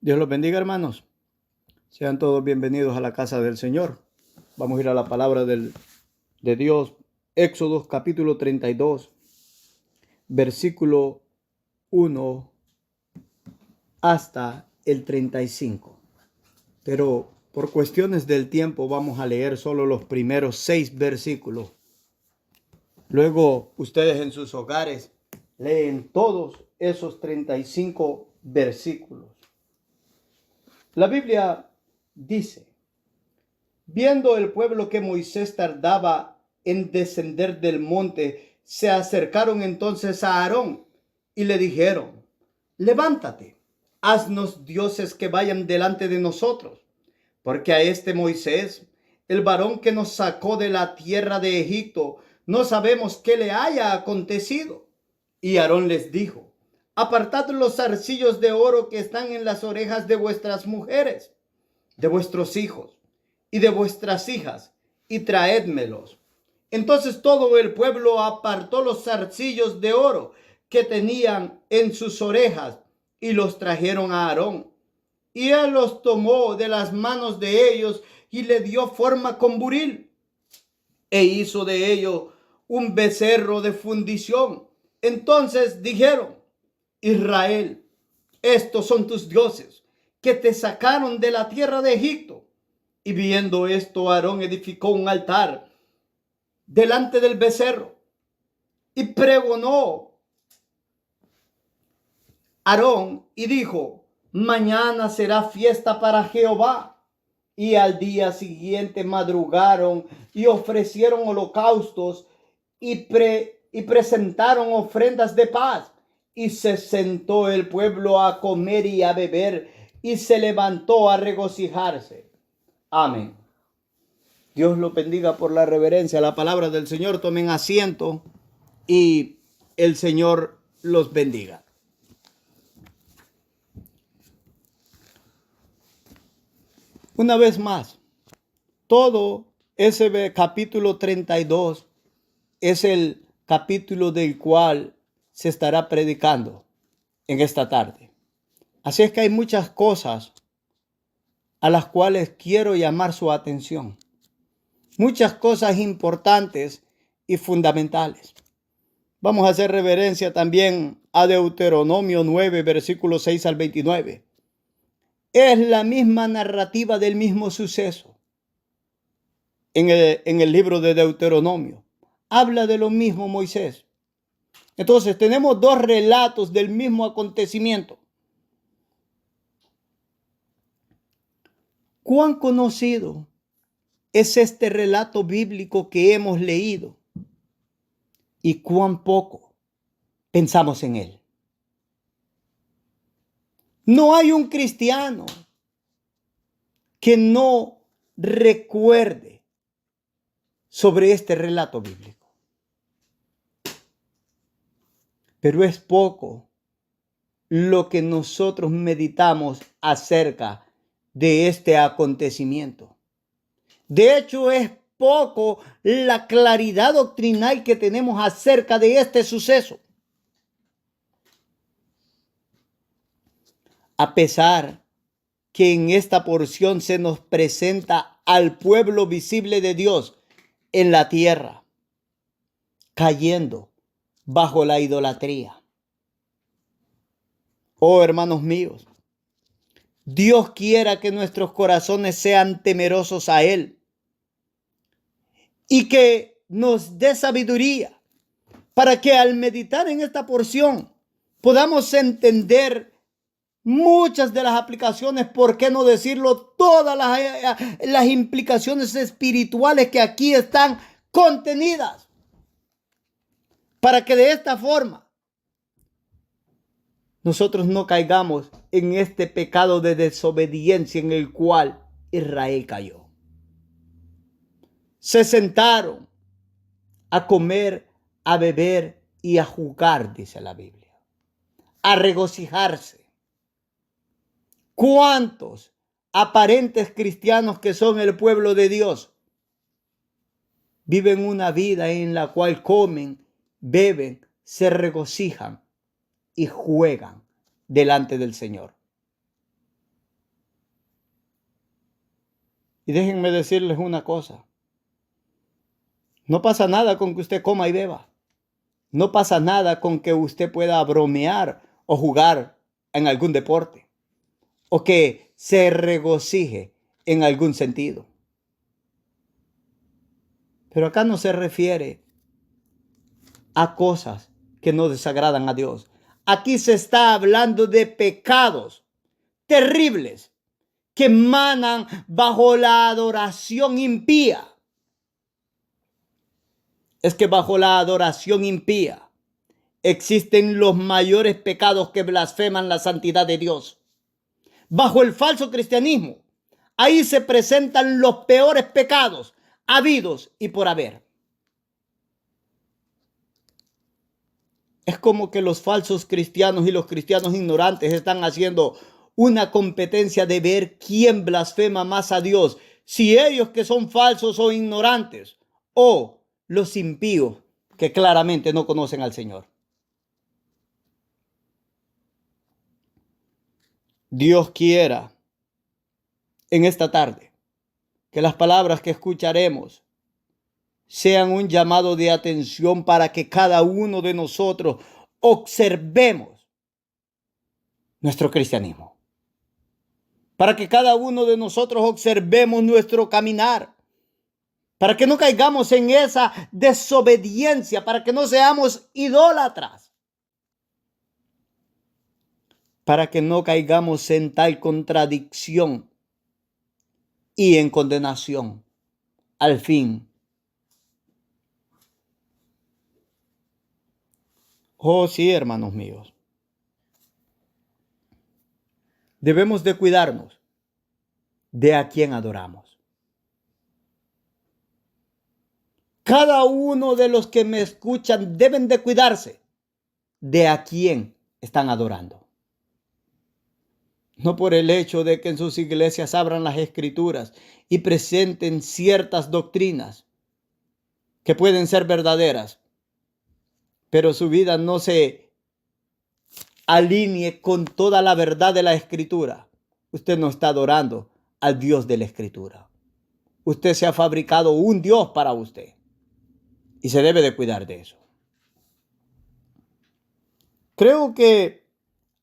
Dios los bendiga, hermanos. Sean todos bienvenidos a la casa del Señor. Vamos a ir a la palabra de Dios. Éxodo capítulo 32, versículo 1 hasta el 35. Pero por cuestiones del tiempo vamos a leer solo los primeros 6 versículos. Luego ustedes en sus hogares leen todos esos 35 versículos. La Biblia dice: viendo el pueblo que Moisés tardaba en descender del monte, se acercaron entonces a Aarón y le dijeron: levántate, haznos dioses que vayan delante de nosotros, porque a este Moisés, el varón que nos sacó de la tierra de Egipto, no sabemos qué le haya acontecido. Y Aarón les dijo: apartad los zarcillos de oro que están en las orejas de vuestras mujeres, de vuestros hijos y de vuestras hijas, y traédmelos. Entonces todo el pueblo apartó los zarcillos de oro que tenían en sus orejas y los trajeron a Aarón. Y él los tomó de las manos de ellos y le dio forma con buril, e hizo de ello un becerro de fundición. Entonces dijeron: Israel, estos son tus dioses que te sacaron de la tierra de Egipto. Y viendo esto, Aarón edificó un altar delante del becerro y pregonó Aarón y dijo: mañana será fiesta para Jehová. Y al día siguiente madrugaron y ofrecieron holocaustos y presentaron ofrendas de paz. Y se sentó el pueblo a comer y a beber, y se levantó a regocijarse. Amén. Dios lo bendiga por la reverencia a la palabra del Señor. Tomen asiento y el Señor los bendiga. Una vez más, todo ese capítulo 32 es el capítulo del cual se estará predicando en esta tarde. Así es que hay muchas cosas a las cuales quiero llamar su atención. Muchas cosas importantes y fundamentales. Vamos a hacer reverencia también a Deuteronomio 9, versículos 6 al 29. Es la misma narrativa del mismo suceso. En el libro de Deuteronomio habla de lo mismo Moisés. Entonces tenemos dos relatos del mismo acontecimiento. ¿Cuán conocido es este relato bíblico que hemos leído? ¿Y cuán poco pensamos en él? No hay un cristiano que no recuerde sobre este relato bíblico. Pero es poco lo que nosotros meditamos acerca de este acontecimiento. De hecho, es poco la claridad doctrinal que tenemos acerca de este suceso. A pesar que en esta porción se nos presenta al pueblo visible de Dios en la tierra, cayendo bajo la idolatría. Oh, hermanos míos, Dios quiera que nuestros corazones sean temerosos a Él y que nos dé sabiduría para que al meditar en esta porción podamos entender muchas de las aplicaciones, por qué no decirlo, todas las implicaciones espirituales que aquí están contenidas, para que de esta forma nosotros no caigamos en este pecado de desobediencia en el cual Israel cayó. Se sentaron a comer, a beber y a jugar, dice la Biblia, a regocijarse. ¿Cuántos aparentes cristianos que son el pueblo de Dios viven una vida en la cual comen, beben, se regocijan y juegan delante del Señor? Y déjenme decirles una cosa. No pasa nada con que usted coma y beba. No pasa nada con que usted pueda bromear o jugar en algún deporte. O que se regocije en algún sentido. Pero acá no se refiere a cosas que no desagradan a Dios. Aquí se está hablando de pecados terribles que emanan bajo la adoración impía. Es que bajo la adoración impía existen los mayores pecados que blasfeman la santidad de Dios. Bajo el falso cristianismo, ahí se presentan los peores pecados habidos y por haber. Es como que los falsos cristianos y los cristianos ignorantes están haciendo una competencia de ver quién blasfema más a Dios, si ellos que son falsos o ignorantes, o los impíos que claramente no conocen al Señor. Dios quiera en esta tarde que las palabras que escucharemos sean un llamado de atención para que cada uno de nosotros observemos nuestro cristianismo. Para que cada uno de nosotros observemos nuestro caminar. Para que no caigamos en esa desobediencia, para que no seamos idólatras. Para que no caigamos en tal contradicción y en condenación al fin. Oh, sí, hermanos míos. Debemos de cuidarnos de a quién adoramos. Cada uno de los que me escuchan deben de cuidarse de a quién están adorando. No por el hecho de que en sus iglesias abran las escrituras y presenten ciertas doctrinas que pueden ser verdaderas, pero su vida no se alinee con toda la verdad de la escritura. Usted no está adorando al Dios de la escritura. Usted se ha fabricado un Dios para usted y se debe de cuidar de eso. Creo que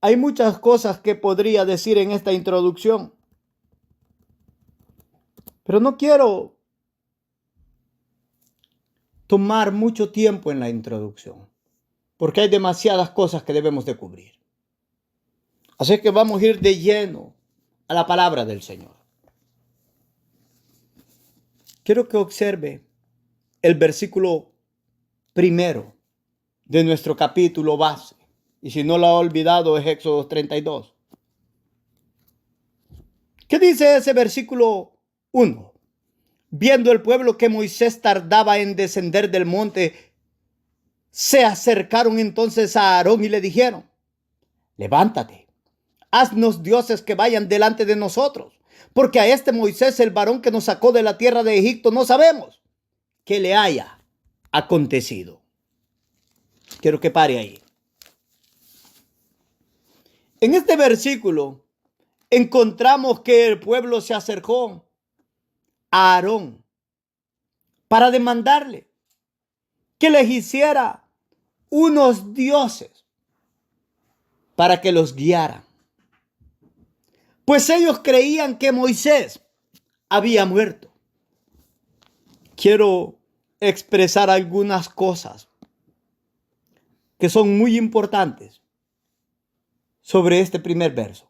hay muchas cosas que podría decir en esta introducción, pero no quiero tomar mucho tiempo en la introducción, porque hay demasiadas cosas que debemos de cubrir. Así que vamos a ir de lleno a la palabra del Señor. Quiero que observe el versículo primero de nuestro capítulo base. Y si no lo ha olvidado, es Éxodo 32. ¿Qué dice ese versículo 1? Viendo el pueblo que Moisés tardaba en descender del monte, se acercaron entonces a Aarón y le dijeron: levántate, haznos dioses que vayan delante de nosotros, porque a este Moisés, el varón que nos sacó de la tierra de Egipto, no sabemos qué le haya acontecido. Quiero que pare ahí. En este versículo encontramos que el pueblo se acercó a Aarón para demandarle que les hiciera unos dioses para que los guiaran. Pues ellos creían que Moisés había muerto. Quiero expresar algunas cosas que son muy importantes sobre este primer verso.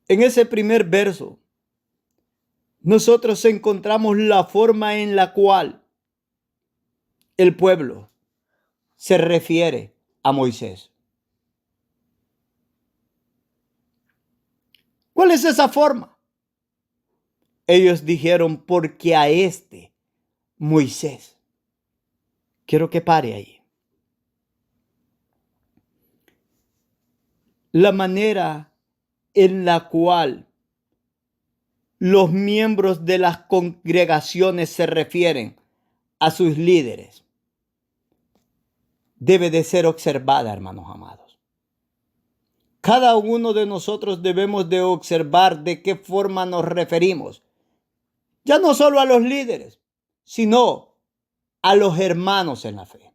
En ese primer verso, nosotros encontramos la forma en la cual el pueblo se refiere a Moisés. ¿Cuál es esa forma? Ellos dijeron: porque a este Moisés. Quiero que pare ahí. La manera en la cual los miembros de las congregaciones se refieren a sus líderes debe de ser observada, hermanos amados. Cada uno de nosotros debemos de observar de qué forma nos referimos. Ya no solo a los líderes, sino a los hermanos en la fe.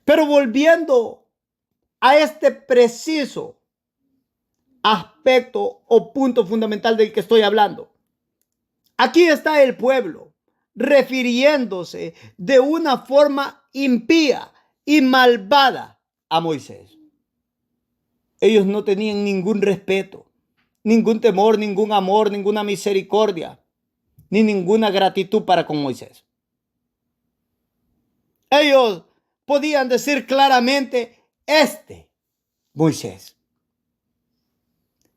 Pero volviendo a este preciso aspecto o punto fundamental del que estoy hablando. Aquí está el pueblo refiriéndose de una forma impía y malvada a Moisés. Ellos no tenían ningún respeto, ningún temor, ningún amor, ninguna misericordia, ni ninguna gratitud para con Moisés. Ellos podían decir claramente, Moisés.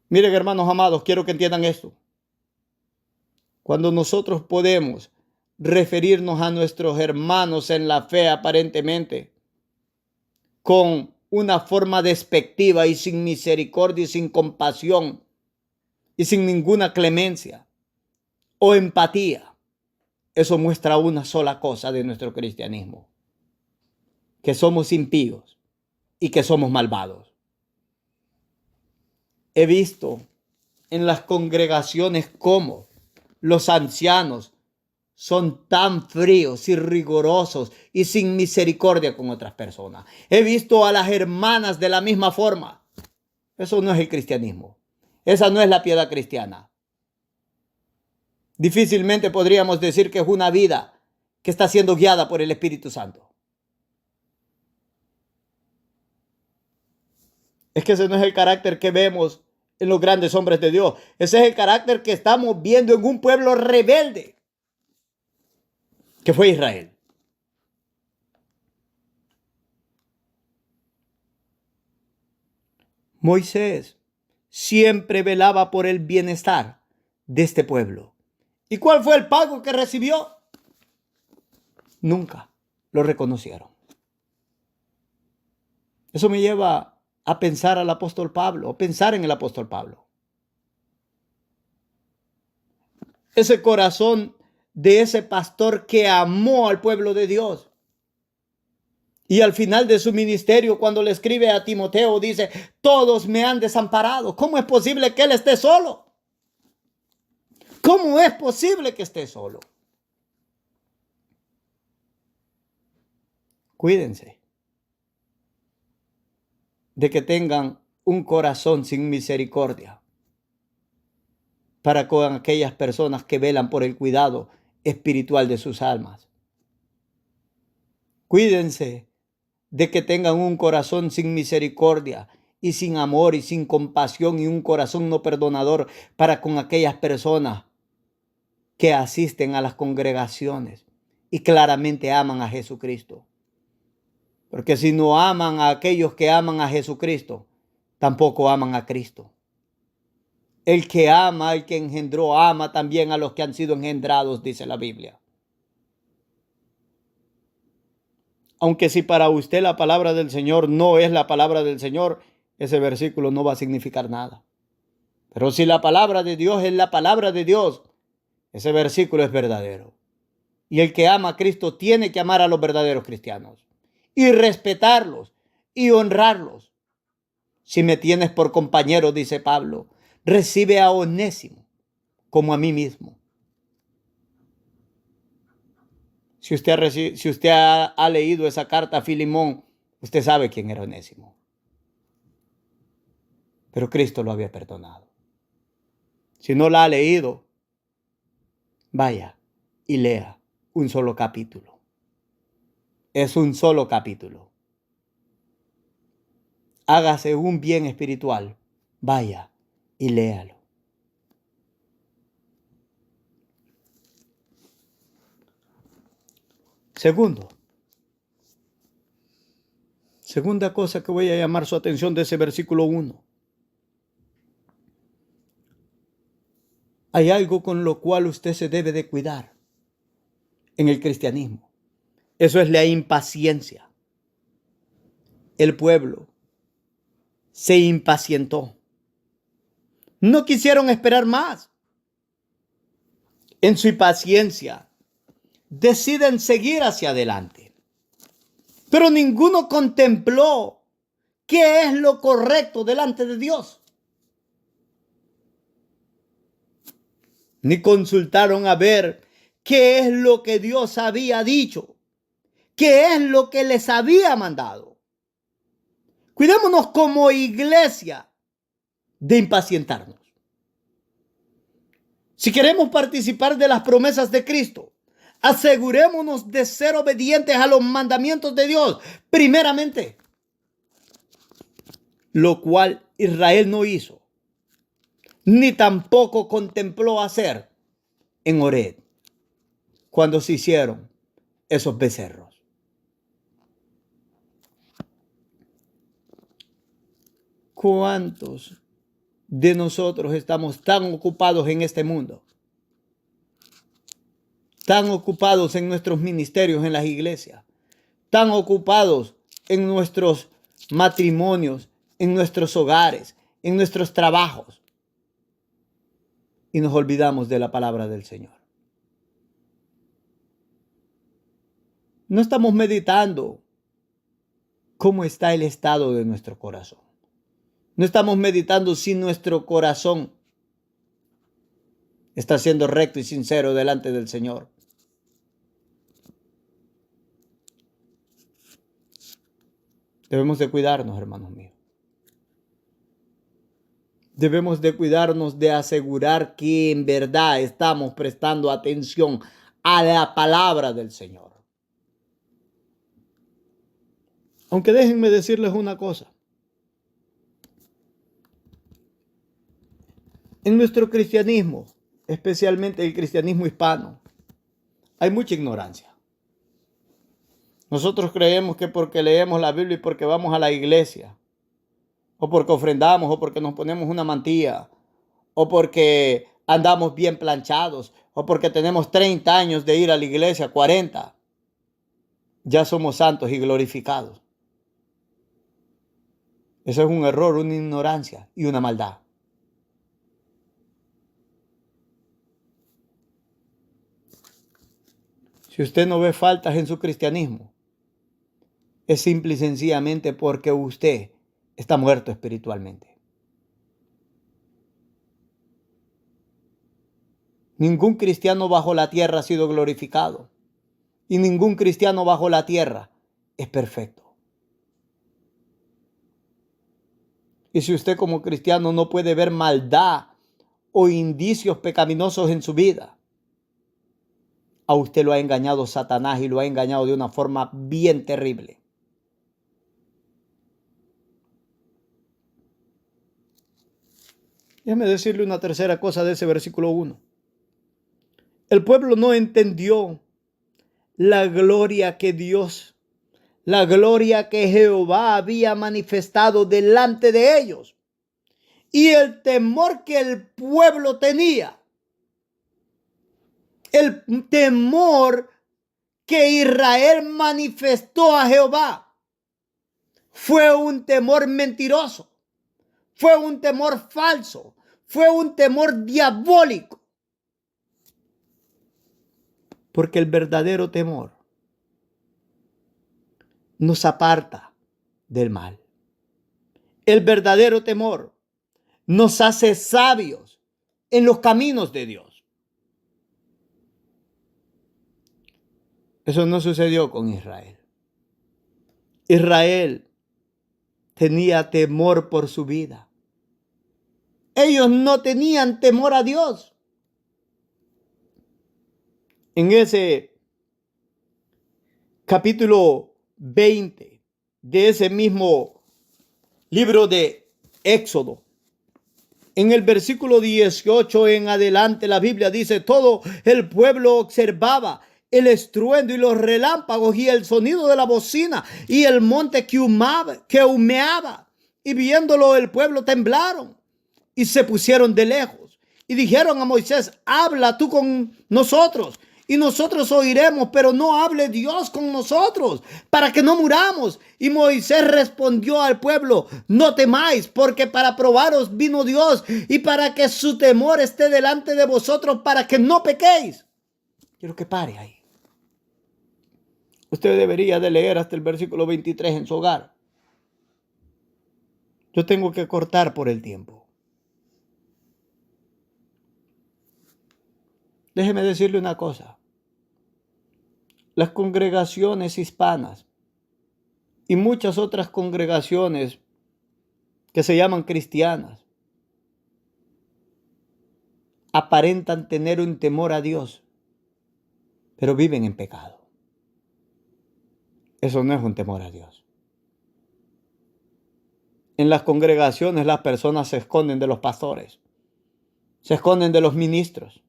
Miren, hermanos amados, quiero que entiendan esto. Cuando nosotros podemos referirnos a nuestros hermanos en la fe aparentemente con una forma despectiva y sin misericordia y sin compasión y sin ninguna clemencia o empatía, eso muestra una sola cosa de nuestro cristianismo: que somos impíos y que somos malvados. He visto en las congregaciones cómo los ancianos son tan fríos y rigurosos y sin misericordia con otras personas. He visto a las hermanas de la misma forma. Eso no es el cristianismo. Esa no es la piedad cristiana. Difícilmente podríamos decir que es una vida que está siendo guiada por el Espíritu Santo. Es que ese no es el carácter que vemos en los grandes hombres de Dios. Ese es el carácter que estamos viendo en un pueblo rebelde, que fue Israel. Moisés siempre velaba por el bienestar de este pueblo. ¿Y cuál fue el pago que recibió? Nunca lo reconocieron. Eso me lleva a pensar al apóstol Pablo, pensar en el apóstol Pablo. Ese corazón de ese pastor que amó al pueblo de Dios. Y al final de su ministerio, cuando le escribe a Timoteo, dice, todos me han desamparado. ¿Cómo es posible que él esté solo? ¿Cómo es posible que esté solo? Cuídense de que tengan un corazón sin misericordia para con aquellas personas que velan por el cuidado espiritual de sus almas. Cuídense de que tengan un corazón sin misericordia y sin amor y sin compasión y un corazón no perdonador para con aquellas personas que asisten a las congregaciones y claramente aman a Jesucristo. Porque si no aman a aquellos que aman a Jesucristo, tampoco aman a Cristo. El que ama, el que engendró, ama también a los que han sido engendrados, dice la Biblia. Aunque si para usted la palabra del Señor no es la palabra del Señor, ese versículo no va a significar nada. Pero si la palabra de Dios es la palabra de Dios, ese versículo es verdadero. Y el que ama a Cristo tiene que amar a los verdaderos cristianos y respetarlos y honrarlos. Si me tienes por compañero, dice Pablo, recibe a Onésimo como a mí mismo. Si usted ha leído esa carta a Filemón, usted sabe quién era Onésimo. Pero Cristo lo había perdonado. Si no la ha leído, vaya y lea un solo capítulo. Es un solo capítulo. Hágase un bien espiritual. Vaya y léalo. Segunda cosa que voy a llamar su atención de ese versículo 1. Hay algo con lo cual usted se debe de cuidar en el cristianismo. Eso es la impaciencia. El pueblo se impacientó. No quisieron esperar más. En su impaciencia, deciden seguir hacia adelante. Pero ninguno contempló qué es lo correcto delante de Dios. Ni consultaron a ver qué es lo que Dios había dicho, qué es lo que les había mandado. Cuidémonos como iglesia de impacientarnos. Si queremos participar de las promesas de Cristo, asegurémonos de ser obedientes a los mandamientos de Dios, primeramente, lo cual Israel no hizo, ni tampoco contempló hacer en Horeb, cuando se hicieron esos becerros. ¿Cuántos de nosotros estamos tan ocupados en este mundo? Tan ocupados en nuestros ministerios en las iglesias, tan ocupados en nuestros matrimonios, en nuestros hogares, en nuestros trabajos, y nos olvidamos de la palabra del Señor. No estamos meditando cómo está el estado de nuestro corazón. No estamos meditando si nuestro corazón está siendo recto y sincero delante del Señor. Debemos de cuidarnos, hermanos míos. Debemos de cuidarnos de asegurar que en verdad estamos prestando atención a la palabra del Señor. Aunque déjenme decirles una cosa. En nuestro cristianismo, especialmente el cristianismo hispano, hay mucha ignorancia. Nosotros creemos que porque leemos la Biblia y porque vamos a la iglesia, o porque ofrendamos, o porque nos ponemos una mantilla, o porque andamos bien planchados, o porque tenemos 30 años de ir a la iglesia, 40, ya somos santos y glorificados. Eso es un error, una ignorancia y una maldad. Si usted no ve faltas en su cristianismo, es simple y sencillamente porque usted está muerto espiritualmente. Ningún cristiano bajo la tierra ha sido glorificado. Y ningún cristiano bajo la tierra es perfecto. Y si usted como cristiano no puede ver maldad o indicios pecaminosos en su vida, a usted lo ha engañado Satanás y lo ha engañado de una forma bien terrible. Déjeme decirle una tercera cosa de ese versículo 1. El pueblo no entendió la gloria que Jehová había manifestado delante de ellos y el temor que el pueblo tenía. El temor que Israel manifestó a Jehová fue un temor mentiroso, fue un temor falso, fue un temor diabólico. Porque el verdadero temor nos aparta del mal. El verdadero temor nos hace sabios en los caminos de Dios. Eso no sucedió con Israel. Israel tenía temor por su vida. Ellos no tenían temor a Dios. En ese capítulo 20 de ese mismo libro de Éxodo, en el versículo 18 en adelante, la Biblia dice: todo el pueblo observaba el estruendo y los relámpagos y el sonido de la bocina y el monte que humeaba. Y viéndolo el pueblo temblaron y se pusieron de lejos. Y dijeron a Moisés: habla tú con nosotros y nosotros oiremos, pero no hable Dios con nosotros para que no muramos. Y Moisés respondió al pueblo: no temáis, porque para probaros vino Dios y para que su temor esté delante de vosotros, para que no pequéis. Quiero que pare ahí. Usted debería de leer hasta el versículo 23 en su hogar. Yo tengo que cortar por el tiempo. Déjeme decirle una cosa. Las congregaciones hispanas y muchas otras congregaciones que se llaman cristianas aparentan tener un temor a Dios, pero viven en pecado. Eso no es un temor a Dios. En las congregaciones las personas se esconden de los pastores, se esconden de los ministros.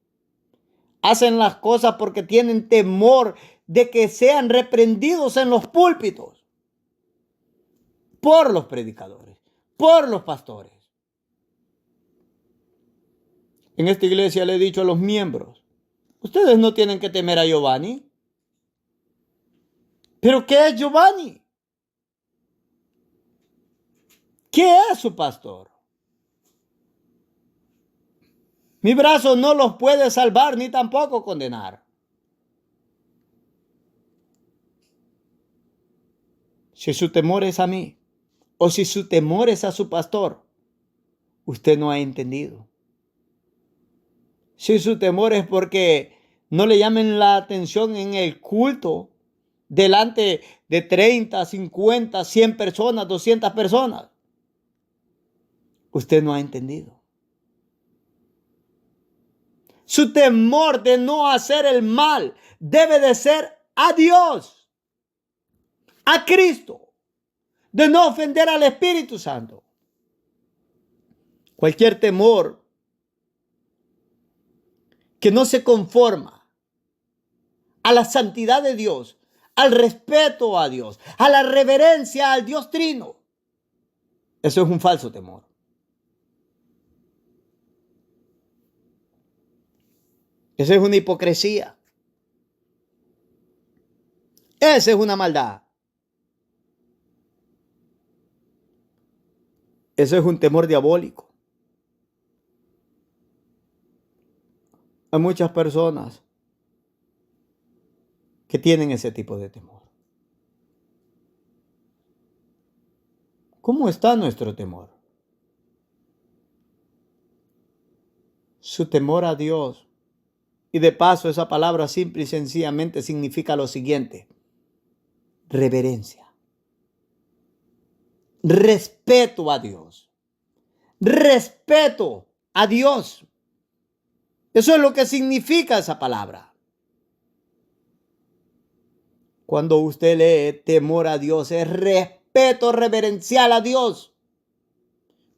Hacen las cosas porque tienen temor de que sean reprendidos en los púlpitos por los predicadores, por los pastores. En esta iglesia le he dicho a los miembros, ustedes no tienen que temer a Giovanni. ¿Pero qué es Giovanni? ¿Qué es su pastor? Mi brazo no los puede salvar ni tampoco condenar. Si su temor es a mí o si su temor es a su pastor, usted no ha entendido. Si su temor es porque no le llamen la atención en el culto delante de 30, 50, 100 personas, 200 personas, usted no ha entendido. Su temor de no hacer el mal debe de ser a Dios, a Cristo, de no ofender al Espíritu Santo. Cualquier temor que no se conforma a la santidad de Dios, al respeto a Dios, a la reverencia al Dios Trino, eso es un falso temor. Esa es una hipocresía. Esa es una maldad. Eso es un temor diabólico. Hay muchas personas que tienen ese tipo de temor. ¿Cómo está nuestro temor? Su temor a Dios. Y de paso, esa palabra simple y sencillamente significa lo siguiente: reverencia, respeto a Dios, respeto a Dios. Eso es lo que significa esa palabra. Cuando usted lee temor a Dios, es respeto reverencial a Dios,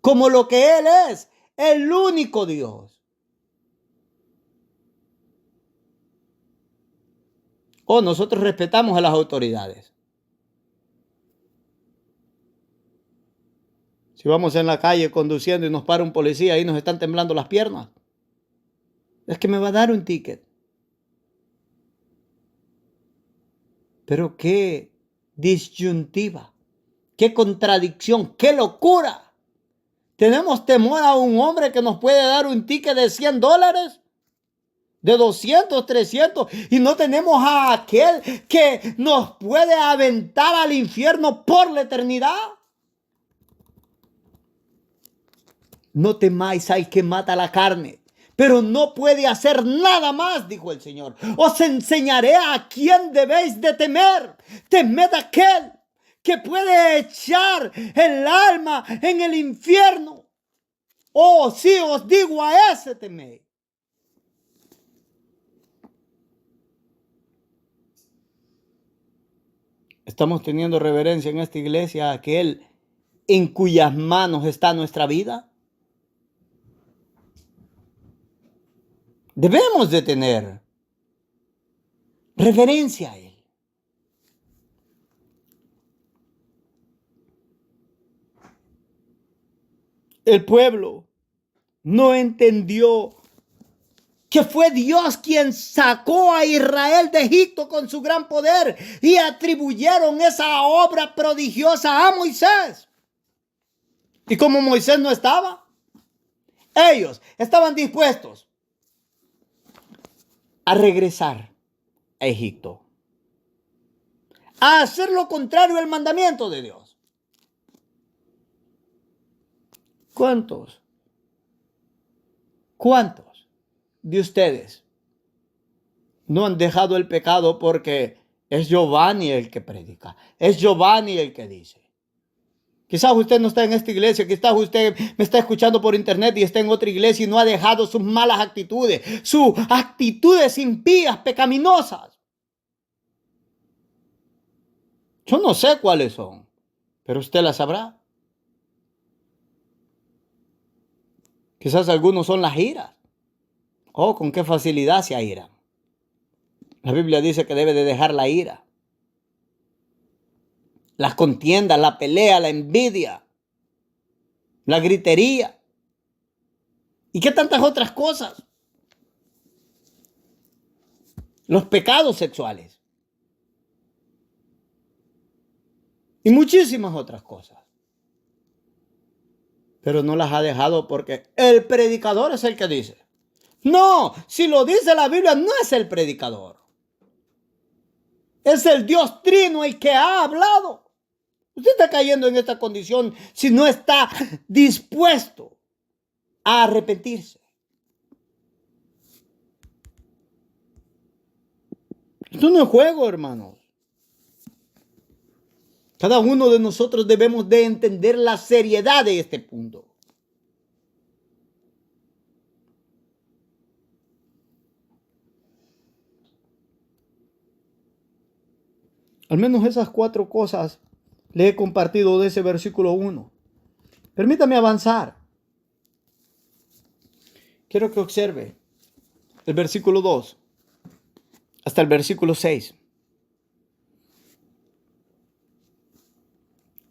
como lo que Él es, el único Dios. O nosotros respetamos a las autoridades. Si vamos en la calle conduciendo y nos para un policía y nos están temblando las piernas, es que me va a dar un ticket. Pero qué disyuntiva, qué contradicción, qué locura. ¿Tenemos temor a un hombre que nos puede dar un ticket de $100? De 200, 300, y no tenemos a aquel que nos puede aventar al infierno por la eternidad? No temáis al que mata la carne, pero no puede hacer nada más, dijo el Señor. Os enseñaré a quién debéis de temer. Temed a aquel que puede echar el alma en el infierno. Oh, sí, os digo, a ese temed. ¿Estamos teniendo reverencia en esta iglesia a aquel en cuyas manos está nuestra vida? Debemos de tener reverencia a Él. El pueblo no entendió que fue Dios quien sacó a Israel de Egipto con su gran poder, y atribuyeron esa obra prodigiosa a Moisés. Y como Moisés no estaba, ellos estaban dispuestos a regresar a Egipto, a hacer lo contrario al mandamiento de Dios. ¿Cuántos de ustedes no han dejado el pecado porque es Giovanni el que predica? Es Giovanni el que dice. Quizás usted no está en esta iglesia, quizás usted me está escuchando por internet y está en otra iglesia y no ha dejado sus malas actitudes, sus actitudes impías, pecaminosas. Yo no sé cuáles son, pero usted las sabrá. Quizás algunos son las iras. Oh, con qué facilidad se airan. La Biblia dice que debe de dejar la ira, las contiendas, la pelea, la envidia, la gritería. ¿Y qué tantas otras cosas? Los pecados sexuales. Y muchísimas otras cosas. Pero no las ha dejado porque el predicador es el que dice. No, si lo dice la Biblia, no es el predicador. Es el Dios Trino el que ha hablado. Usted está cayendo en esta condición si no está dispuesto a arrepentirse. Esto no es juego, hermanos. Cada uno de nosotros debemos de entender la seriedad de este punto. Al menos esas 4 cosas le he compartido de ese versículo 1. Permítame avanzar. Quiero que observe el versículo 2 hasta el versículo 6.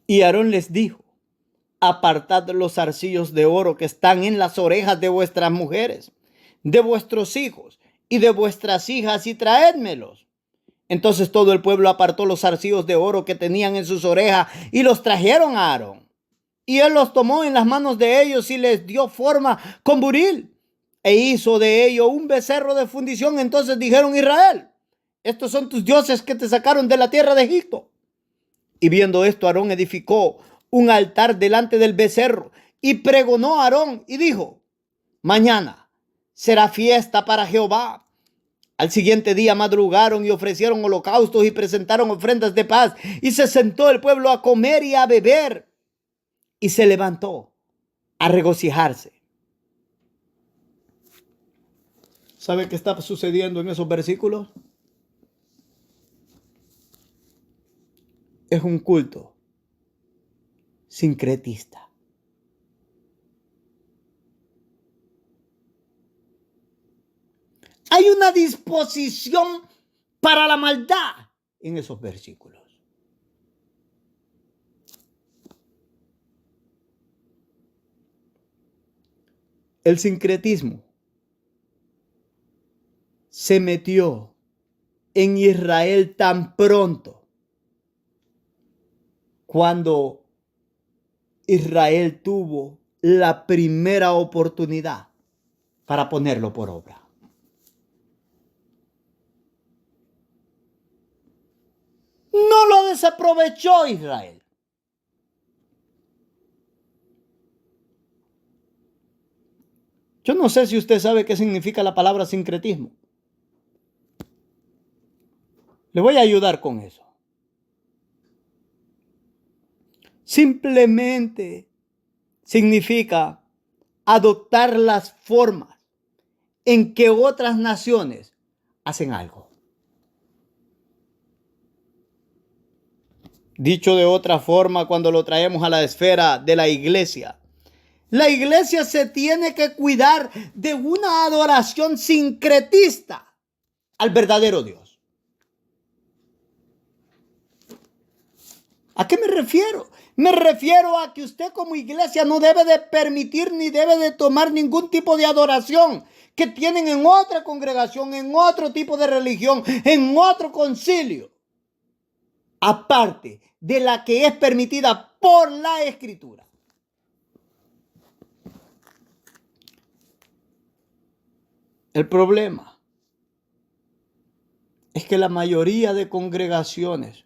Y Aarón les dijo: apartad los zarcillos de oro que están en las orejas de vuestras mujeres, de vuestros hijos y de vuestras hijas, y traédmelos. Entonces todo el pueblo apartó los zarcillos de oro que tenían en sus orejas y los trajeron a Aarón. Y él los tomó en las manos de ellos y les dio forma con buril e hizo de ello un becerro de fundición. Entonces dijeron: Israel, estos son tus dioses que te sacaron de la tierra de Egipto. Y viendo esto, Aarón edificó un altar delante del becerro y pregonó a Aarón y dijo: mañana será fiesta para Jehová. Al siguiente día madrugaron y ofrecieron holocaustos y presentaron ofrendas de paz. Y se sentó el pueblo a comer y a beber. Y se levantó a regocijarse. ¿Sabe qué está sucediendo en esos versículos? Es un culto sincretista. Hay una disposición para la maldad en esos versículos. El sincretismo se metió en Israel tan pronto cuando Israel tuvo la primera oportunidad para ponerlo por obra. No lo desaprovechó Israel. Yo no sé si usted sabe qué significa la palabra sincretismo. Le voy a ayudar con eso. Simplemente significa adoptar las formas en que otras naciones hacen algo. Dicho de otra forma, cuando lo traemos a la esfera de la iglesia se tiene que cuidar de una adoración sincretista al verdadero Dios. ¿A qué me refiero? Me refiero a que usted como iglesia no debe de permitir ni debe de tomar ningún tipo de adoración que tienen en otra congregación, en otro tipo de religión, en otro concilio, aparte de la que es permitida por la Escritura. El problema es que la mayoría de congregaciones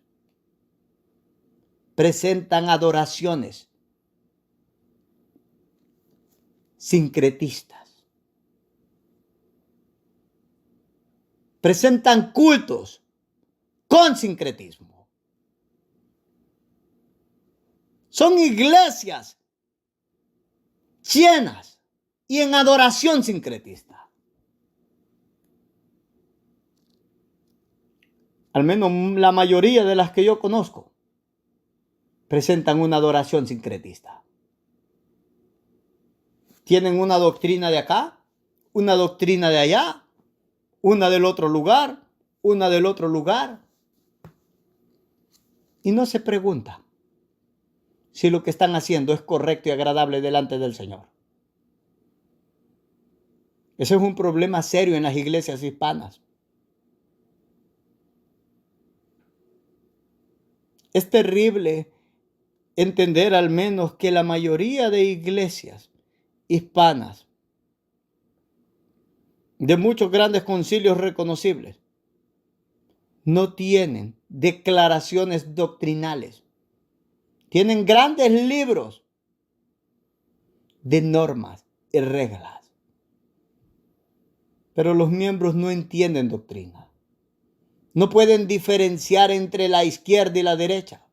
presentan adoraciones sincretistas. Presentan cultos con sincretismo. Son iglesias llenas y en adoración sincretista. Al menos la mayoría de las que yo conozco presentan una adoración sincretista. Tienen una doctrina de acá, una doctrina de allá, una del otro lugar, una del otro lugar. Y no se pregunta si lo que están haciendo es correcto y agradable delante del Señor. Ese es un problema serio en las iglesias hispanas. Es terrible entender al menos que la mayoría de iglesias hispanas, de muchos grandes concilios reconocibles, no tienen declaraciones doctrinales. Tienen grandes libros de normas y reglas. Pero los miembros no entienden doctrina. No pueden diferenciar entre la izquierda y la derecha.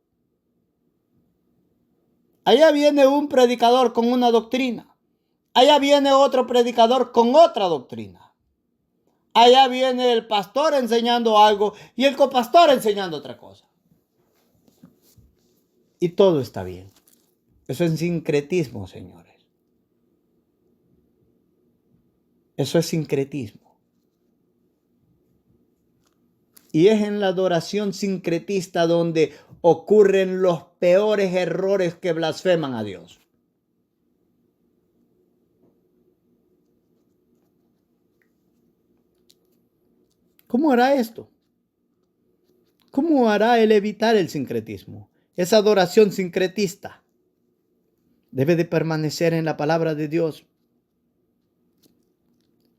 Allá viene un predicador con una doctrina. Allá viene otro predicador con otra doctrina. Allá viene el pastor enseñando algo y el copastor enseñando otra cosa. Y todo está bien. Eso es sincretismo, señores. Eso es sincretismo. Y es en la adoración sincretista donde ocurren los peores errores que blasfeman a Dios. ¿Cómo hará esto? ¿Cómo hará él evitar el sincretismo? Esa adoración sincretista debe de permanecer en la palabra de Dios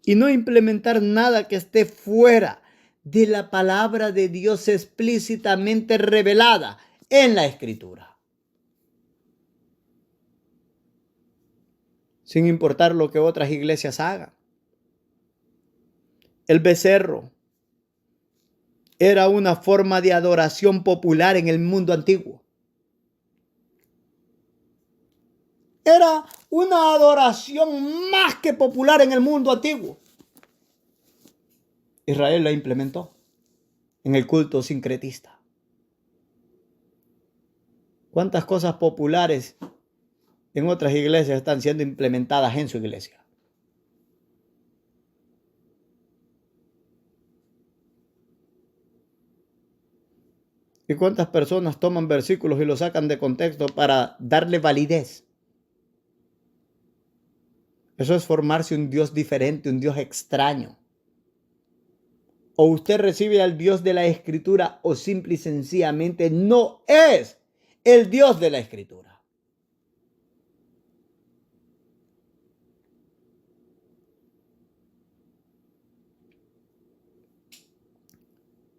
y no implementar nada que esté fuera de la palabra de Dios explícitamente revelada en la Escritura. Sin importar lo que otras iglesias hagan. El becerro era una forma de adoración popular en el mundo antiguo. Era una adoración más que popular en el mundo antiguo. Israel la implementó en el culto sincretista. ¿Cuántas cosas populares en otras iglesias están siendo implementadas en su iglesia? ¿Y cuántas personas toman versículos y los sacan de contexto para darle validez? Eso es formarse un Dios diferente, un Dios extraño. O usted recibe al Dios de la Escritura o simple y sencillamente no es el Dios de la Escritura.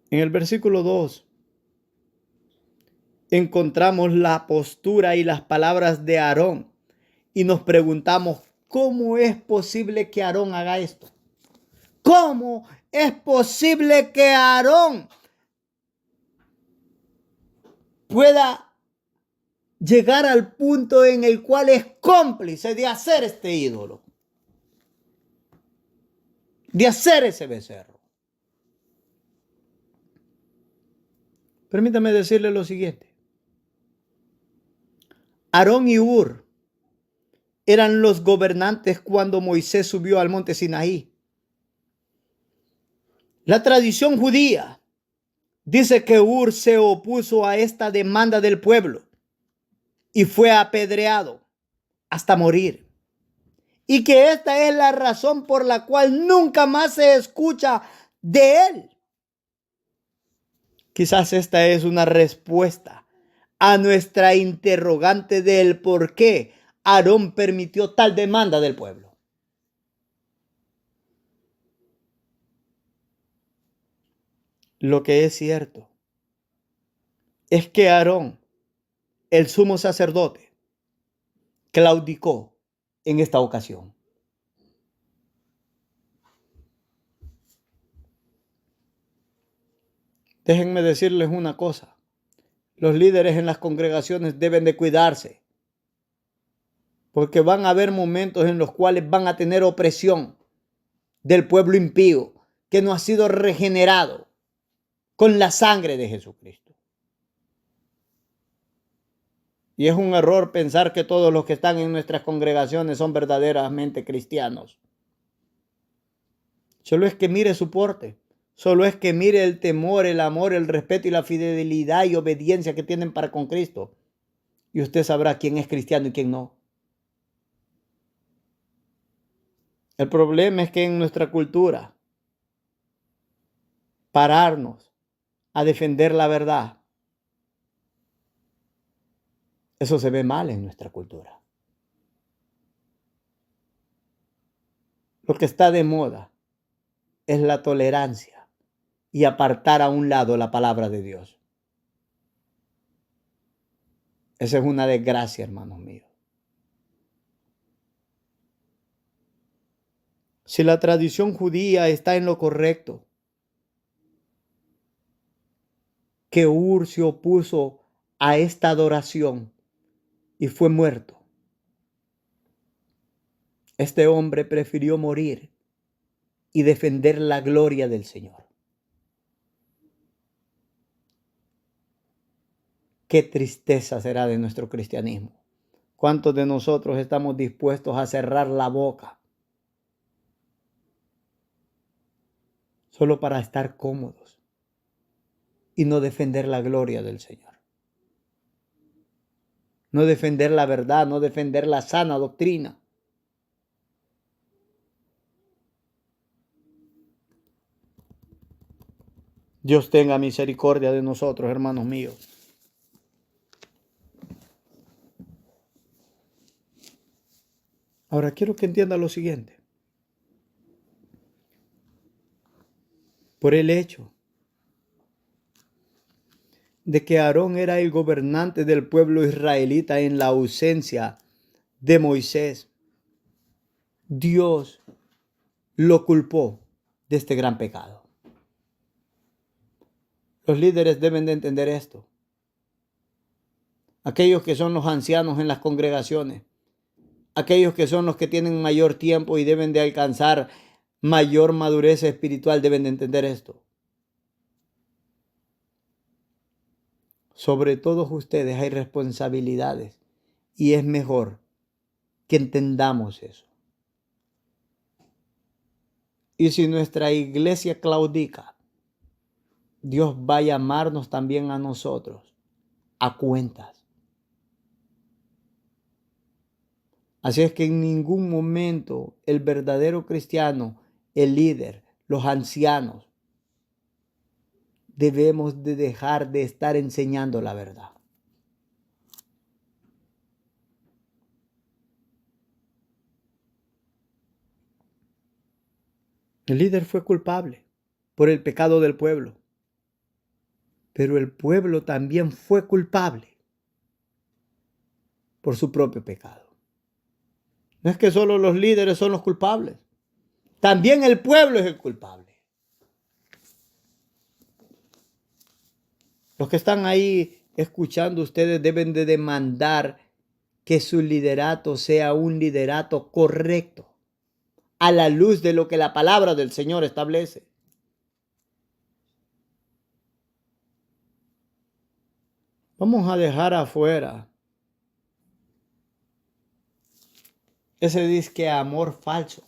En el versículo 2 encontramos la postura y las palabras de Aarón y nos preguntamos, ¿cómo es posible que Aarón haga esto? ¿Cómo es posible que Aarón pueda llegar al punto en el cual es cómplice de hacer este ídolo? De hacer ese becerro. Permítame decirle lo siguiente. Aarón y Hur eran los gobernantes cuando Moisés subió al monte Sinaí. La tradición judía dice que Hur se opuso a esta demanda del pueblo y fue apedreado hasta morir. Y que esta es la razón por la cual nunca más se escucha de él. Quizás esta es una respuesta a nuestra interrogante del por qué Aarón permitió tal demanda del pueblo. Lo que es cierto es que Aarón, el sumo sacerdote, claudicó en esta ocasión. Déjenme decirles una cosa. Los líderes en las congregaciones deben de cuidarse, porque van a haber momentos en los cuales van a tener opresión del pueblo impío que no ha sido regenerado con la sangre de Jesucristo. Y es un error pensar que todos los que están en nuestras congregaciones son verdaderamente cristianos. Solo es que mire su porte. Solo es que mire el temor, el amor, el respeto y la fidelidad y obediencia que tienen para con Cristo. Y usted sabrá quién es cristiano y quién no. El problema es que en nuestra cultura, pararnos a defender la verdad, eso se ve mal en nuestra cultura. Lo que está de moda es la tolerancia y apartar a un lado la palabra de Dios. Esa es una desgracia, hermanos míos. Si la tradición judía está en lo correcto, que Ur se opuso a esta adoración y fue muerto, este hombre prefirió morir y defender la gloria del Señor. Qué tristeza será de nuestro cristianismo. ¿Cuántos de nosotros estamos dispuestos a cerrar la boca solo para estar cómodos y no defender la gloria del Señor? No defender la verdad, no defender la sana doctrina. Dios tenga misericordia de nosotros, hermanos míos. Ahora quiero que entienda lo siguiente. Por el hecho de que Aarón era el gobernante del pueblo israelita en la ausencia de Moisés, Dios lo culpó de este gran pecado. Los líderes deben de entender esto. Aquellos que son los ancianos en las congregaciones, aquellos que son los que tienen mayor tiempo y deben de alcanzar mayor madurez espiritual, deben de entender esto. Sobre todos ustedes hay responsabilidades y es mejor que entendamos eso. Y si nuestra iglesia claudica, Dios va a llamarnos también a nosotros a cuentas. Así es que en ningún momento el verdadero cristiano, el líder, los ancianos, debemos de dejar de estar enseñando la verdad. El líder fue culpable por el pecado del pueblo, pero el pueblo también fue culpable por su propio pecado. No es que solo los líderes son los culpables, también el pueblo es el culpable. Los que están ahí escuchando, ustedes deben de demandar que su liderato sea un liderato correcto, a la luz de lo que la palabra del Señor establece. Vamos a dejar afuera ese disque amor falso,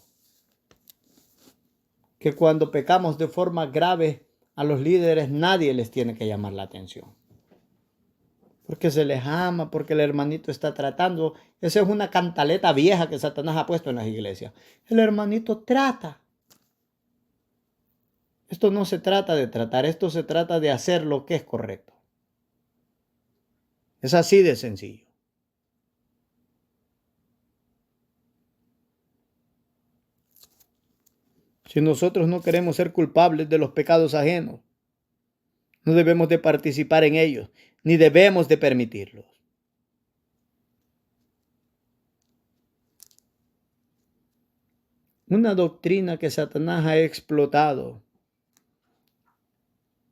que cuando pecamos de forma grave a los líderes nadie les tiene que llamar la atención. Porque se les ama, porque el hermanito está tratando. Esa es una cantaleta vieja que Satanás ha puesto en las iglesias. El hermanito trata. Esto no se trata de tratar, esto se trata de hacer lo que es correcto. Es así de sencillo. Si nosotros no queremos ser culpables de los pecados ajenos, no debemos de participar en ellos, ni debemos de permitirlos. Una doctrina que Satanás ha explotado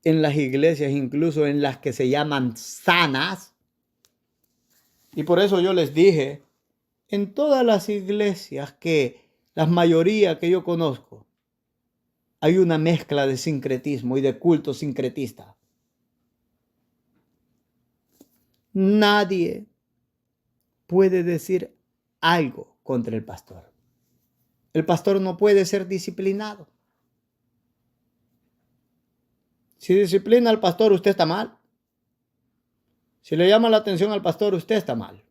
en las iglesias, incluso en las que se llaman sanas. Y por eso yo les dije, en todas las iglesias la mayoría que yo conozco, hay una mezcla de sincretismo y de culto sincretista. Nadie puede decir algo contra el pastor. El pastor no puede ser disciplinado. Si disciplina al pastor, usted está mal. Si le llama la atención al pastor, usted está mal.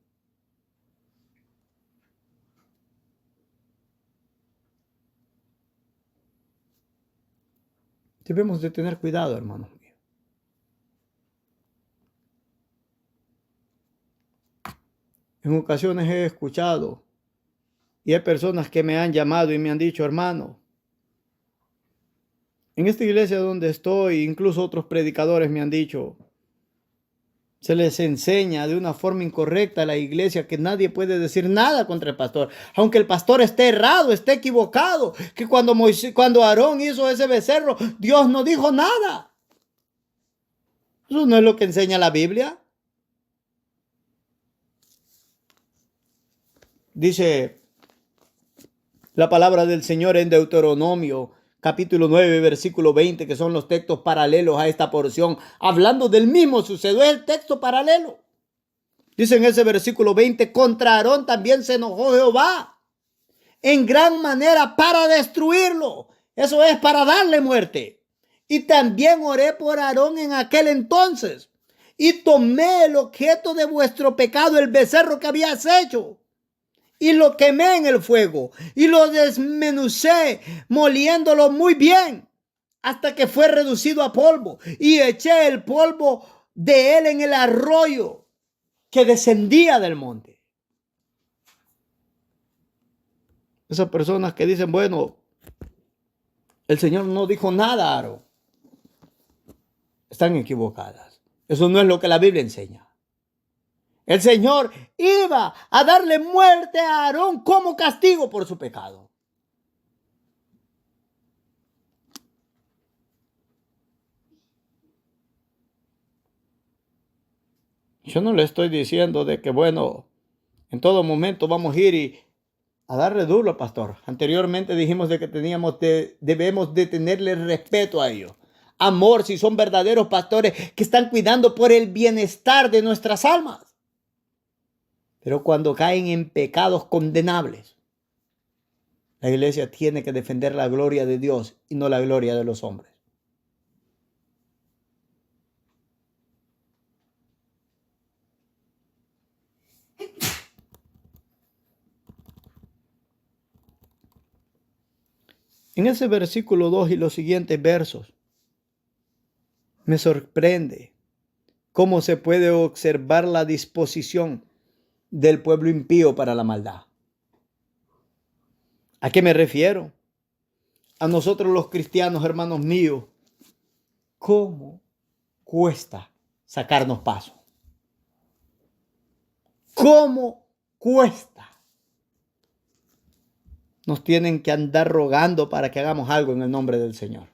Debemos de tener cuidado, hermanos míos. En ocasiones he escuchado y hay personas que me han llamado y me han dicho, hermano, en esta iglesia donde estoy, incluso otros predicadores me han dicho, se les enseña de una forma incorrecta a la iglesia que nadie puede decir nada contra el pastor, aunque el pastor esté errado, esté equivocado, que cuando Aarón hizo ese becerro, Dios no dijo nada. Eso no es lo que enseña la Biblia. Dice la palabra del Señor en Deuteronomio, capítulo 9, versículo 20, que son los textos paralelos a esta porción, hablando del mismo suceso, es el texto paralelo. Dice en ese versículo 20, contra Aarón también se enojó Jehová en gran manera para destruirlo. Eso es, para darle muerte. Y también oré por Aarón en aquel entonces, y tomé el objeto de vuestro pecado, el becerro que habías hecho, y lo quemé en el fuego, y lo desmenucé, moliéndolo muy bien, hasta que fue reducido a polvo, y eché el polvo de él en el arroyo que descendía del monte. Esas personas que dicen, bueno, el Señor no dijo nada a Aarón, están equivocadas. Eso no es lo que la Biblia enseña. El Señor iba a darle muerte a Aarón como castigo por su pecado. Yo no le estoy diciendo de que, bueno, en todo momento vamos a ir a darle duro al pastor. Anteriormente dijimos de que debemos de tenerle respeto a ellos. Amor, si son verdaderos pastores que están cuidando por el bienestar de nuestras almas. Pero cuando caen en pecados condenables, la iglesia tiene que defender la gloria de Dios y no la gloria de los hombres. En ese versículo 2 y los siguientes versos, me sorprende cómo se puede observar la disposición del pueblo impío para la maldad. ¿A qué me refiero? A nosotros los cristianos, hermanos míos, ¿cómo cuesta sacarnos paso? ¿Cómo cuesta? Nos tienen que andar rogando para que hagamos algo en el nombre del Señor.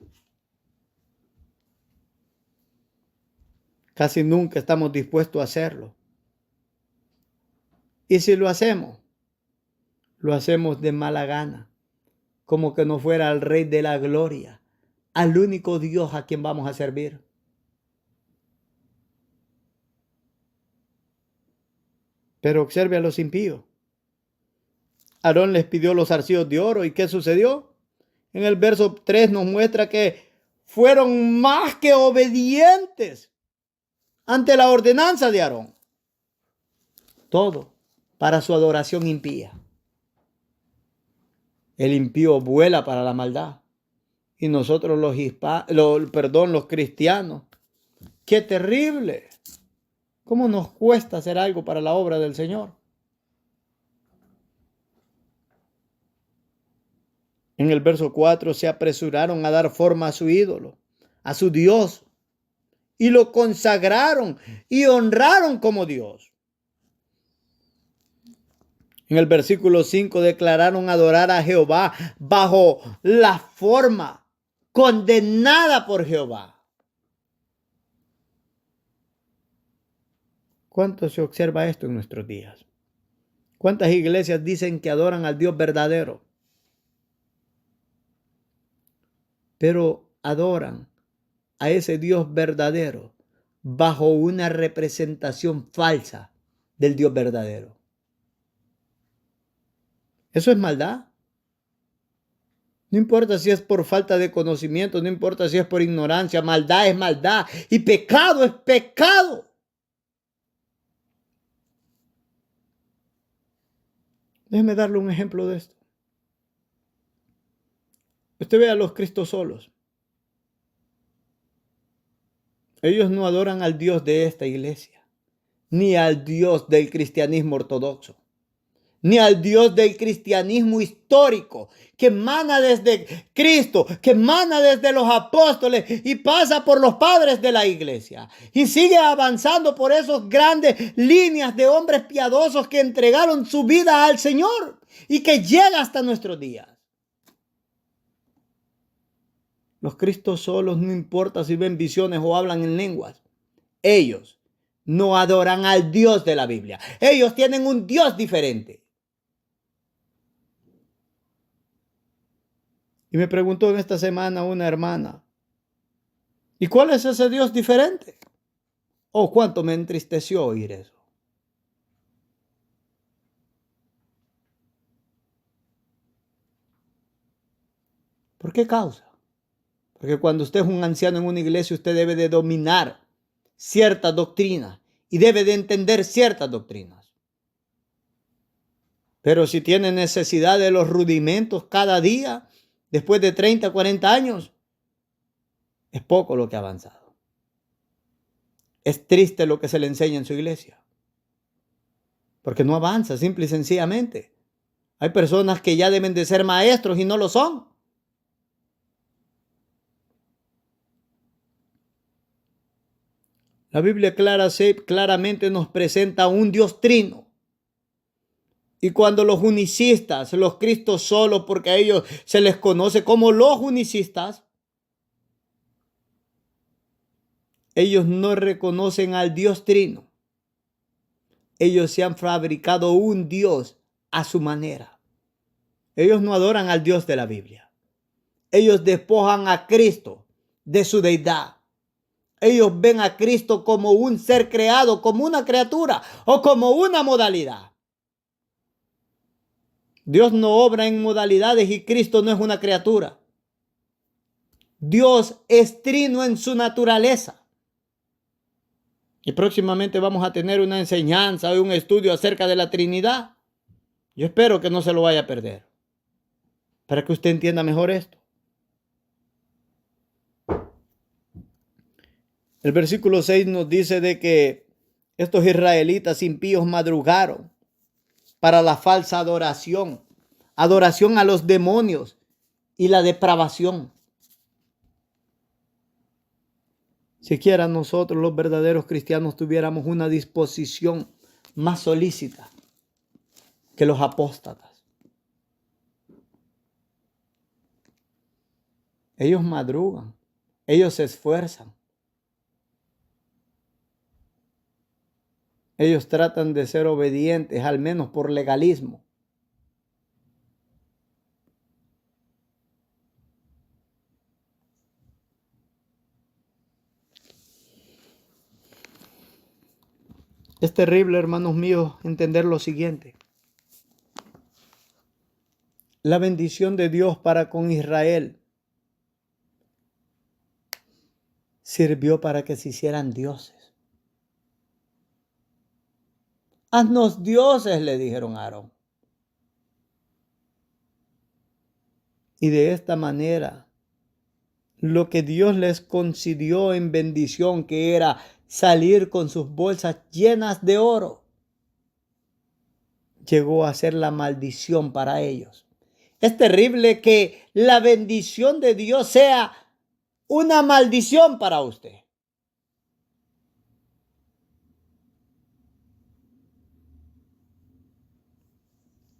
Casi nunca estamos dispuestos a hacerlo. Y si lo hacemos de mala gana, como que no fuera al Rey de la Gloria, al único Dios a quien vamos a servir. Pero observe a los impíos. Aarón les pidió los zarcillos de oro. ¿Y qué sucedió? En el verso 3 nos muestra que fueron más que obedientes ante la ordenanza de Aarón. Todo para su adoración impía. El impío vuela para la maldad. Y nosotros los cristianos. ¡Qué terrible! ¿Cómo nos cuesta hacer algo para la obra del Señor? En el verso 4 se apresuraron a dar forma a su ídolo, a su Dios, y lo consagraron y honraron como Dios. En el versículo 5 declararon adorar a Jehová bajo la forma condenada por Jehová. ¿Cuánto se observa esto en nuestros días? ¿Cuántas iglesias dicen que adoran al Dios verdadero? Pero adoran a ese Dios verdadero bajo una representación falsa del Dios verdadero. Eso es maldad. No importa si es por falta de conocimiento, no importa si es por ignorancia, maldad es maldad y pecado es pecado. Déjeme darle un ejemplo de esto. Usted ve a los cristosolos. Ellos no adoran al Dios de esta iglesia, ni al Dios del cristianismo ortodoxo, ni al Dios del cristianismo histórico, que emana desde Cristo, que emana desde los apóstoles y pasa por los padres de la iglesia. Y sigue avanzando por esas grandes líneas de hombres piadosos que entregaron su vida al Señor y que llega hasta nuestros días. Los cristosolos, no importa si ven visiones o hablan en lenguas, ellos no adoran al Dios de la Biblia. Ellos tienen un Dios diferente. Y me preguntó en esta semana una hermana, ¿y cuál es ese Dios diferente? Oh, cuánto me entristeció oír eso. ¿Por qué causa? Porque cuando usted es un anciano en una iglesia, usted debe de dominar ciertas doctrinas y debe de entender ciertas doctrinas. Pero si tiene necesidad de los rudimentos cada día, después de 30, 40 años, es poco lo que ha avanzado. Es triste lo que se le enseña en su iglesia, porque no avanza, simple y sencillamente. Hay personas que ya deben de ser maestros y no lo son. La Biblia claramente nos presenta un Dios trino. Y cuando los unicistas, los cristosolos, porque a ellos se les conoce como los unicistas, ellos no reconocen al Dios trino. Ellos se han fabricado un Dios a su manera. Ellos no adoran al Dios de la Biblia. Ellos despojan a Cristo de su deidad. Ellos ven a Cristo como un ser creado, como una criatura o como una modalidad. Dios no obra en modalidades y Cristo no es una criatura. Dios es trino en su naturaleza. Y próximamente vamos a tener una enseñanza o un estudio acerca de la Trinidad. Yo espero que no se lo vaya a perder, para que usted entienda mejor esto. El versículo 6 nos dice de que estos israelitas impíos madrugaron para la falsa adoración, adoración a los demonios y la depravación. Siquiera nosotros los verdaderos cristianos tuviéramos una disposición más solícita que los apóstatas. Ellos madrugan, ellos se esfuerzan. Ellos tratan de ser obedientes, al menos por legalismo. Es terrible, hermanos míos, entender lo siguiente. La bendición de Dios para con Israel sirvió para que se hicieran dioses. Haznos dioses, le dijeron a Aarón. Y de esta manera, lo que Dios les concedió en bendición, que era salir con sus bolsas llenas de oro, llegó a ser la maldición para ellos. Es terrible que la bendición de Dios sea una maldición para usted.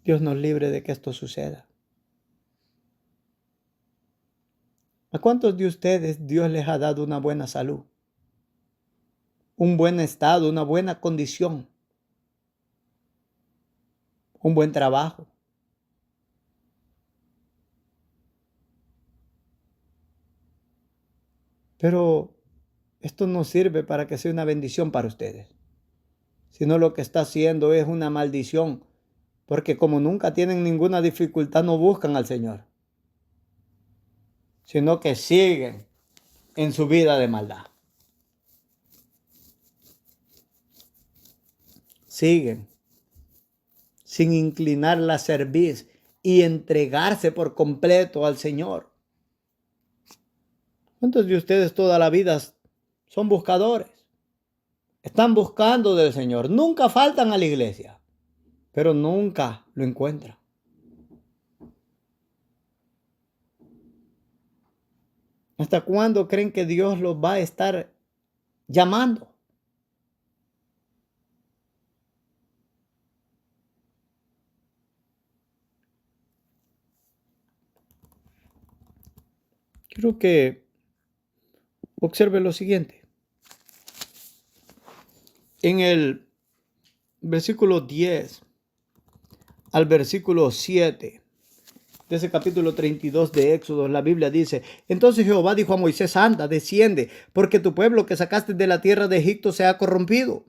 Dios nos libre de que esto suceda. ¿A cuántos de ustedes Dios les ha dado una buena salud? un buen estado, una buena condición, un buen trabajo. Pero esto no sirve para que sea una bendición para ustedes, sino lo que está haciendo es una maldición, porque como nunca tienen ninguna dificultad, no buscan al Señor, sino que siguen en su vida de maldad. Siguen sin inclinar la cerviz y entregarse por completo al Señor. ¿Cuántos de ustedes toda la vida son buscadores? Están buscando del Señor. Nunca faltan a la iglesia, pero nunca lo encuentran. ¿Hasta cuándo creen que Dios los va a estar llamando? Quiero que observe lo siguiente. En el versículo 10 al versículo 7 de ese capítulo 32 de Éxodo, la Biblia dice: entonces Jehová dijo a Moisés: anda, desciende, porque tu pueblo que sacaste de la tierra de Egipto se ha corrompido.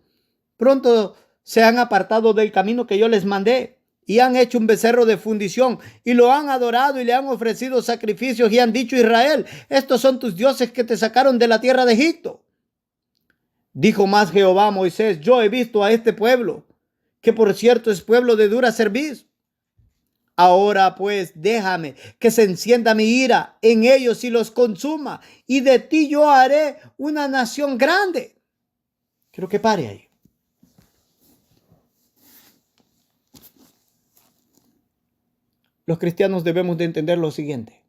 Pronto se han apartado del camino que yo les mandé, y han hecho un becerro de fundición, y lo han adorado, y le han ofrecido sacrificios, y han dicho: Israel, estos son tus dioses que te sacaron de la tierra de Egipto. Dijo más Jehová a Moisés: yo he visto a este pueblo, que por cierto es pueblo de dura cerviz. Ahora pues déjame que se encienda mi ira en ellos y los consuma, y de ti yo haré una nación grande. Quiero que pare ahí. Los cristianos debemos de entender lo siguiente: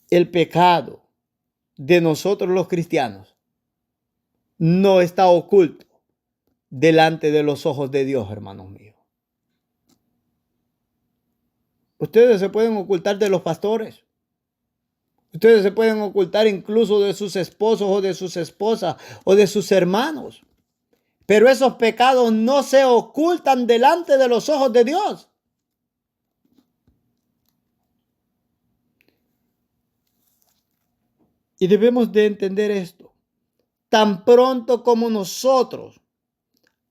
el pecado de nosotros los cristianos no está oculto delante de los ojos de Dios, hermanos míos. Ustedes se pueden ocultar de los pastores. Ustedes se pueden ocultar incluso de sus esposos o de sus esposas o de sus hermanos. Pero esos pecados no se ocultan delante de los ojos de Dios. Y debemos de entender esto. Tan pronto como nosotros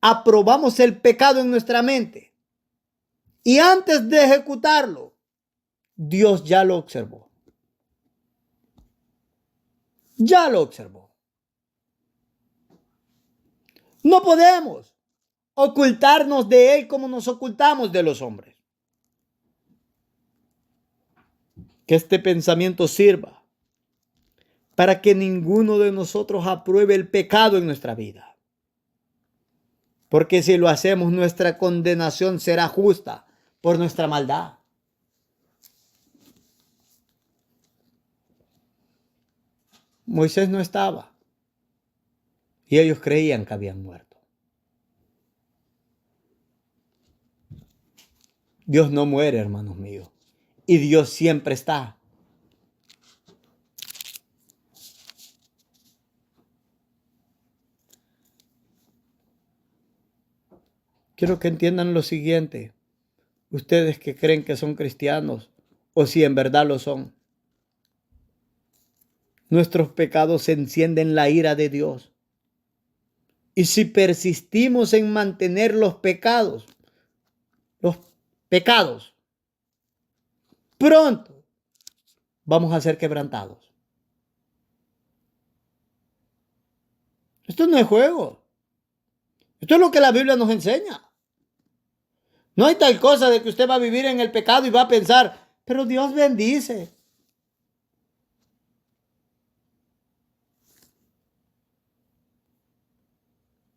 aprobamos el pecado en nuestra mente y antes de ejecutarlo, Dios ya lo observó. Ya lo observó. No podemos ocultarnos de Él como nos ocultamos de los hombres. Que este pensamiento sirva para que ninguno de nosotros apruebe el pecado en nuestra vida. Porque si lo hacemos, nuestra condenación será justa por nuestra maldad. Moisés no estaba y ellos creían que habían muerto. Dios no muere, hermanos míos, y Dios siempre está. Quiero que entiendan lo siguiente, ustedes que creen que son cristianos, o si en verdad lo son. Nuestros pecados encienden la ira de Dios. Y si persistimos en mantener los pecados, pronto vamos a ser quebrantados. Esto no es juego. Esto es lo que la Biblia nos enseña. No hay tal cosa de que usted va a vivir en el pecado y va a pensar, pero Dios bendice.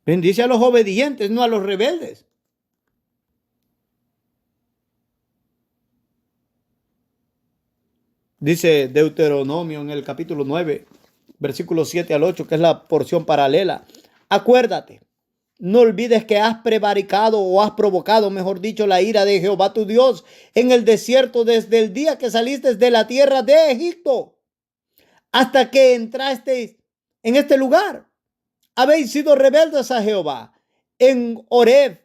Bendice a los obedientes, no a los rebeldes. Dice Deuteronomio en el capítulo 9, versículos 7 al 8, que es la porción paralela. Acuérdate, no olvides que has prevaricado o has provocado, mejor dicho, la ira de Jehová tu Dios en el desierto desde el día que saliste de la tierra de Egipto hasta que entraste en este lugar. Habéis sido rebeldes a Jehová. En Horeb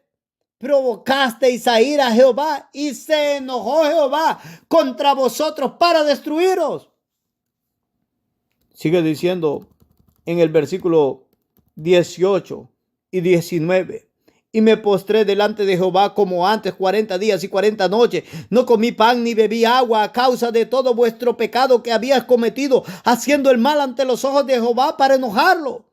provocasteis a ir a Jehová y se enojó Jehová contra vosotros para destruiros. Sigue diciendo en el versículo 18 y 19. Y me postré delante de Jehová como antes 40 días y 40 noches. No comí pan ni bebí agua a causa de todo vuestro pecado que habías cometido, haciendo el mal ante los ojos de Jehová para enojarlo.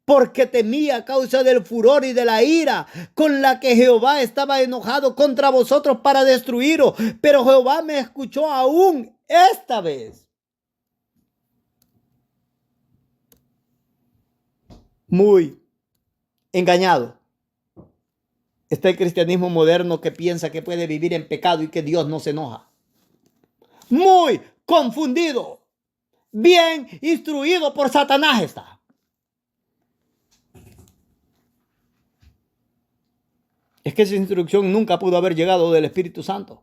Porque temía a causa del furor y de la ira con la que Jehová estaba enojado contra vosotros para destruiros. Pero Jehová me escuchó aún esta vez. Muy engañado está el cristianismo moderno que piensa que puede vivir en pecado y que Dios no se enoja. Muy confundido, bien instruido por Satanás está. Es que esa instrucción nunca pudo haber llegado del Espíritu Santo.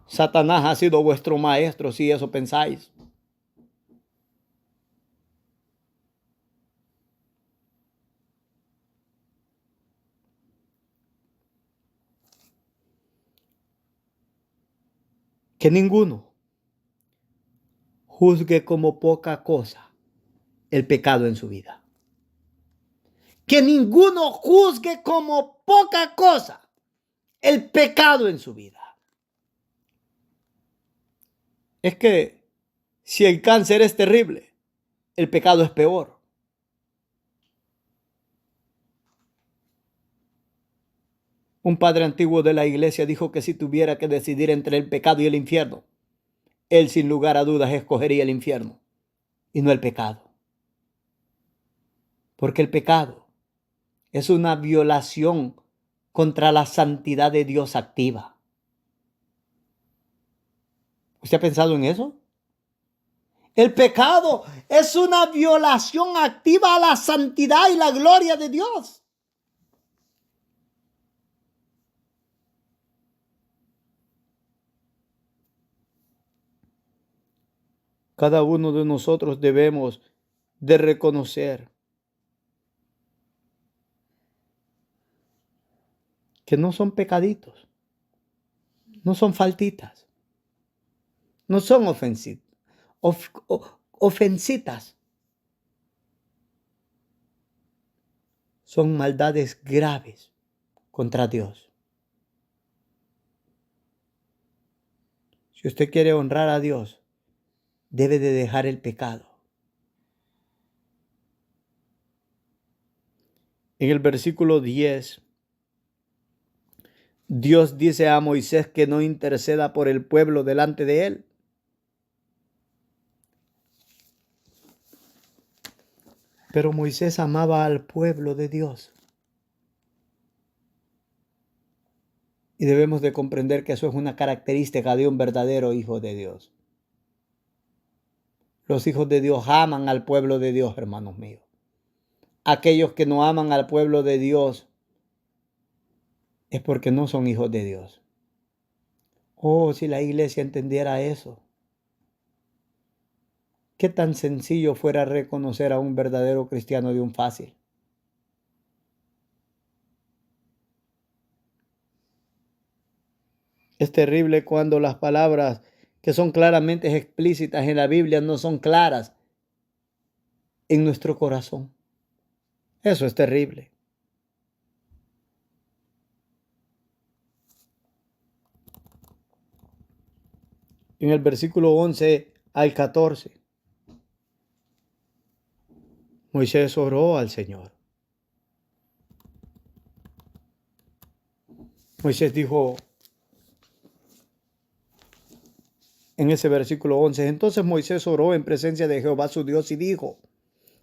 Satanás ha sido vuestro maestro, si eso pensáis. Que ninguno juzgue como poca cosa el pecado en su vida. Que ninguno juzgue como poca cosa el pecado en su vida. Es que si el cáncer es terrible, el pecado es peor. Un padre antiguo de la iglesia dijo que si tuviera que decidir entre el pecado y el infierno, él sin lugar a dudas escogería el infierno y no el pecado. Porque el pecado es una violación contra la santidad de Dios activa. ¿Usted ha pensado en eso? El pecado es una violación activa a la santidad y la gloria de Dios. Cada uno de nosotros debemos de reconocer que no son pecaditos, no son faltitas, no son ofensitas. Son maldades graves contra Dios. Si usted quiere honrar a Dios, debe de dejar el pecado. En el versículo 10, Dios dice a Moisés que no interceda por el pueblo delante de él. Pero Moisés amaba al pueblo de Dios. Y debemos de comprender que eso es una característica de un verdadero hijo de Dios. Los hijos de Dios aman al pueblo de Dios, hermanos míos. Aquellos que no aman al pueblo de Dios es porque no son hijos de Dios. Oh, si la iglesia entendiera eso. Qué tan sencillo fuera reconocer a un verdadero cristiano de un fácil. Es terrible cuando las palabras que son claramente explícitas en la Biblia no son claras en nuestro corazón. Eso es terrible. En el versículo 11 al 14, Moisés oró al Señor. Moisés dijo en ese versículo 11, entonces Moisés oró en presencia de Jehová su Dios y dijo,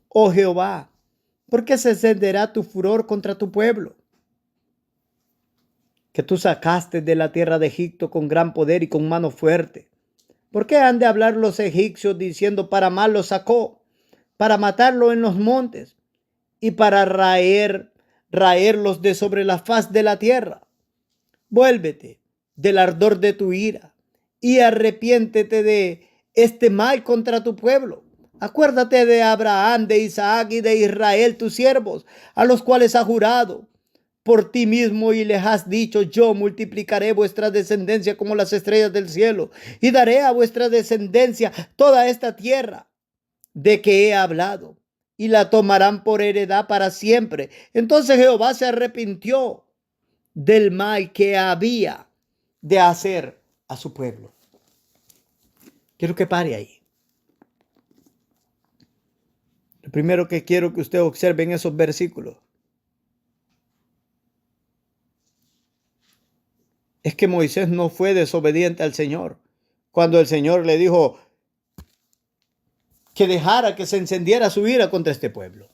oh Jehová, ¿por qué se encenderá tu furor contra tu pueblo? Que tú sacaste de la tierra de Egipto con gran poder y con mano fuerte. ¿Por qué han de hablar los egipcios diciendo para mal lo sacó, para matarlo en los montes y para raerlos de sobre la faz de la tierra? Vuélvete del ardor de tu ira y arrepiéntete de este mal contra tu pueblo, Acuérdate de Abraham, de Isaac y de Israel, tus siervos, a los cuales ha jurado por ti mismo y les has dicho: yo multiplicaré vuestra descendencia como las estrellas del cielo y daré a vuestra descendencia toda esta tierra de que he hablado, y la tomarán por heredad para siempre. Entonces Jehová se arrepintió del mal que había de hacer a su pueblo. Quiero que pare ahí. Lo primero que quiero que usted observe en esos versículos es que Moisés no fue desobediente al Señor cuando el Señor le dijo que dejara que se encendiera su ira contra este pueblo.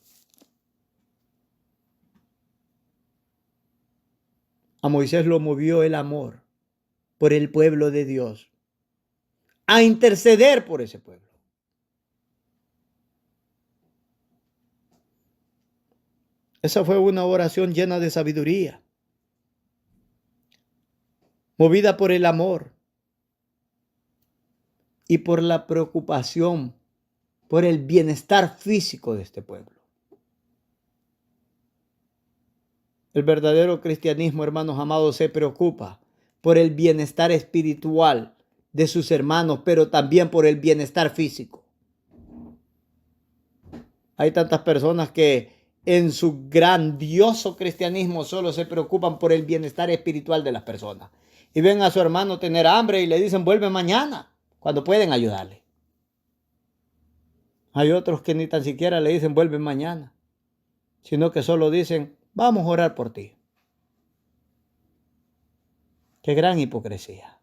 A Moisés lo movió el amor por el pueblo de Dios, a interceder por ese pueblo. Esa fue una oración llena de sabiduría, movida por el amor y por la preocupación por el bienestar físico de este pueblo. El verdadero cristianismo, hermanos amados, se preocupa por el bienestar espiritual de sus hermanos, pero también por el bienestar físico. Hay tantas personas que en su grandioso cristianismo solo se preocupan por el bienestar espiritual de las personas. Y ven a su hermano tener hambre y le dicen: vuelve mañana, cuando pueden ayudarle. Hay otros que ni tan siquiera le dicen: vuelve mañana, sino que solo dicen: vamos a orar por ti. Qué gran hipocresía.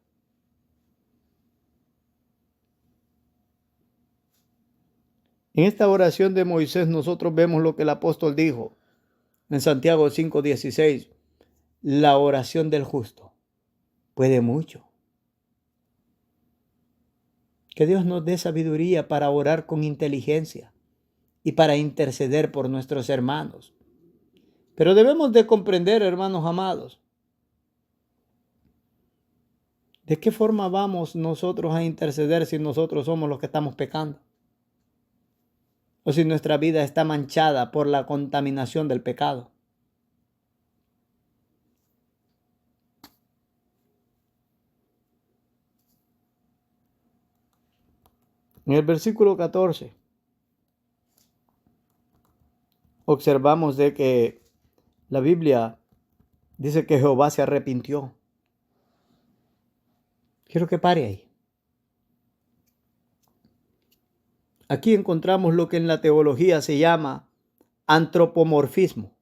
En esta oración de Moisés nosotros vemos lo que el apóstol dijo en Santiago 5:16. La oración del justo puede mucho. Que Dios nos dé sabiduría para orar con inteligencia y para interceder por nuestros hermanos. Pero debemos de comprender, hermanos amados, ¿de qué forma vamos nosotros a interceder si nosotros somos los que estamos pecando? O si nuestra vida está manchada por la contaminación del pecado. En el versículo 14 observamos de que la Biblia dice que Jehová se arrepintió. Quiero que pare ahí. Aquí encontramos lo que en la teología se llama antropomorfismo.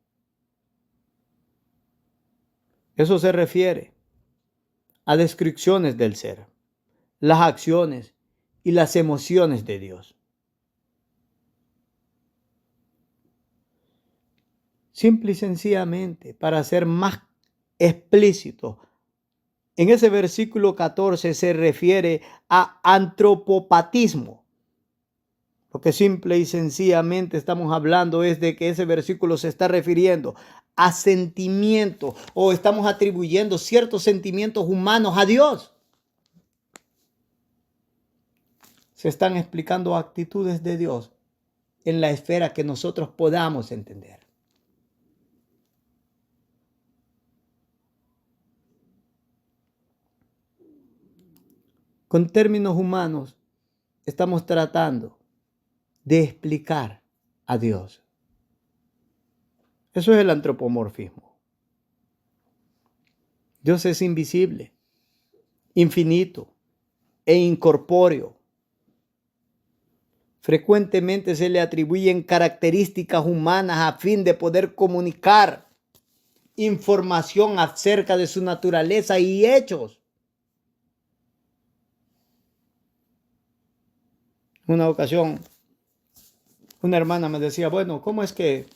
Eso se refiere a descripciones del ser, las acciones y las emociones de Dios. Simple y sencillamente, para ser más explícito, en ese versículo 14 se refiere a antropopatismo. Lo que simple y sencillamente estamos hablando es de que ese versículo se está refiriendo a sentimientos, o estamos atribuyendo ciertos sentimientos humanos a Dios. Se están explicando actitudes de Dios en la esfera que nosotros podamos entender. Con términos humanos estamos tratando de explicar a Dios. Eso es el antropomorfismo. Dios es invisible, infinito e incorpóreo. Frecuentemente se le atribuyen características humanas a fin de poder comunicar información acerca de su naturaleza y hechos. Una ocasión, una hermana me decía: bueno, ¿cómo es que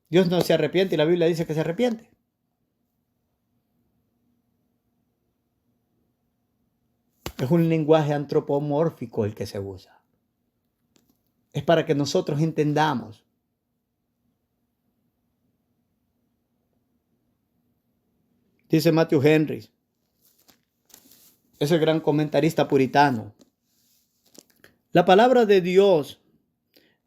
Dios no se arrepiente y la Biblia dice que se arrepiente? Es un lenguaje antropomórfico el que se usa. Es para que nosotros entendamos. Dice Matthew Henry, ese gran comentarista puritano: la palabra de Dios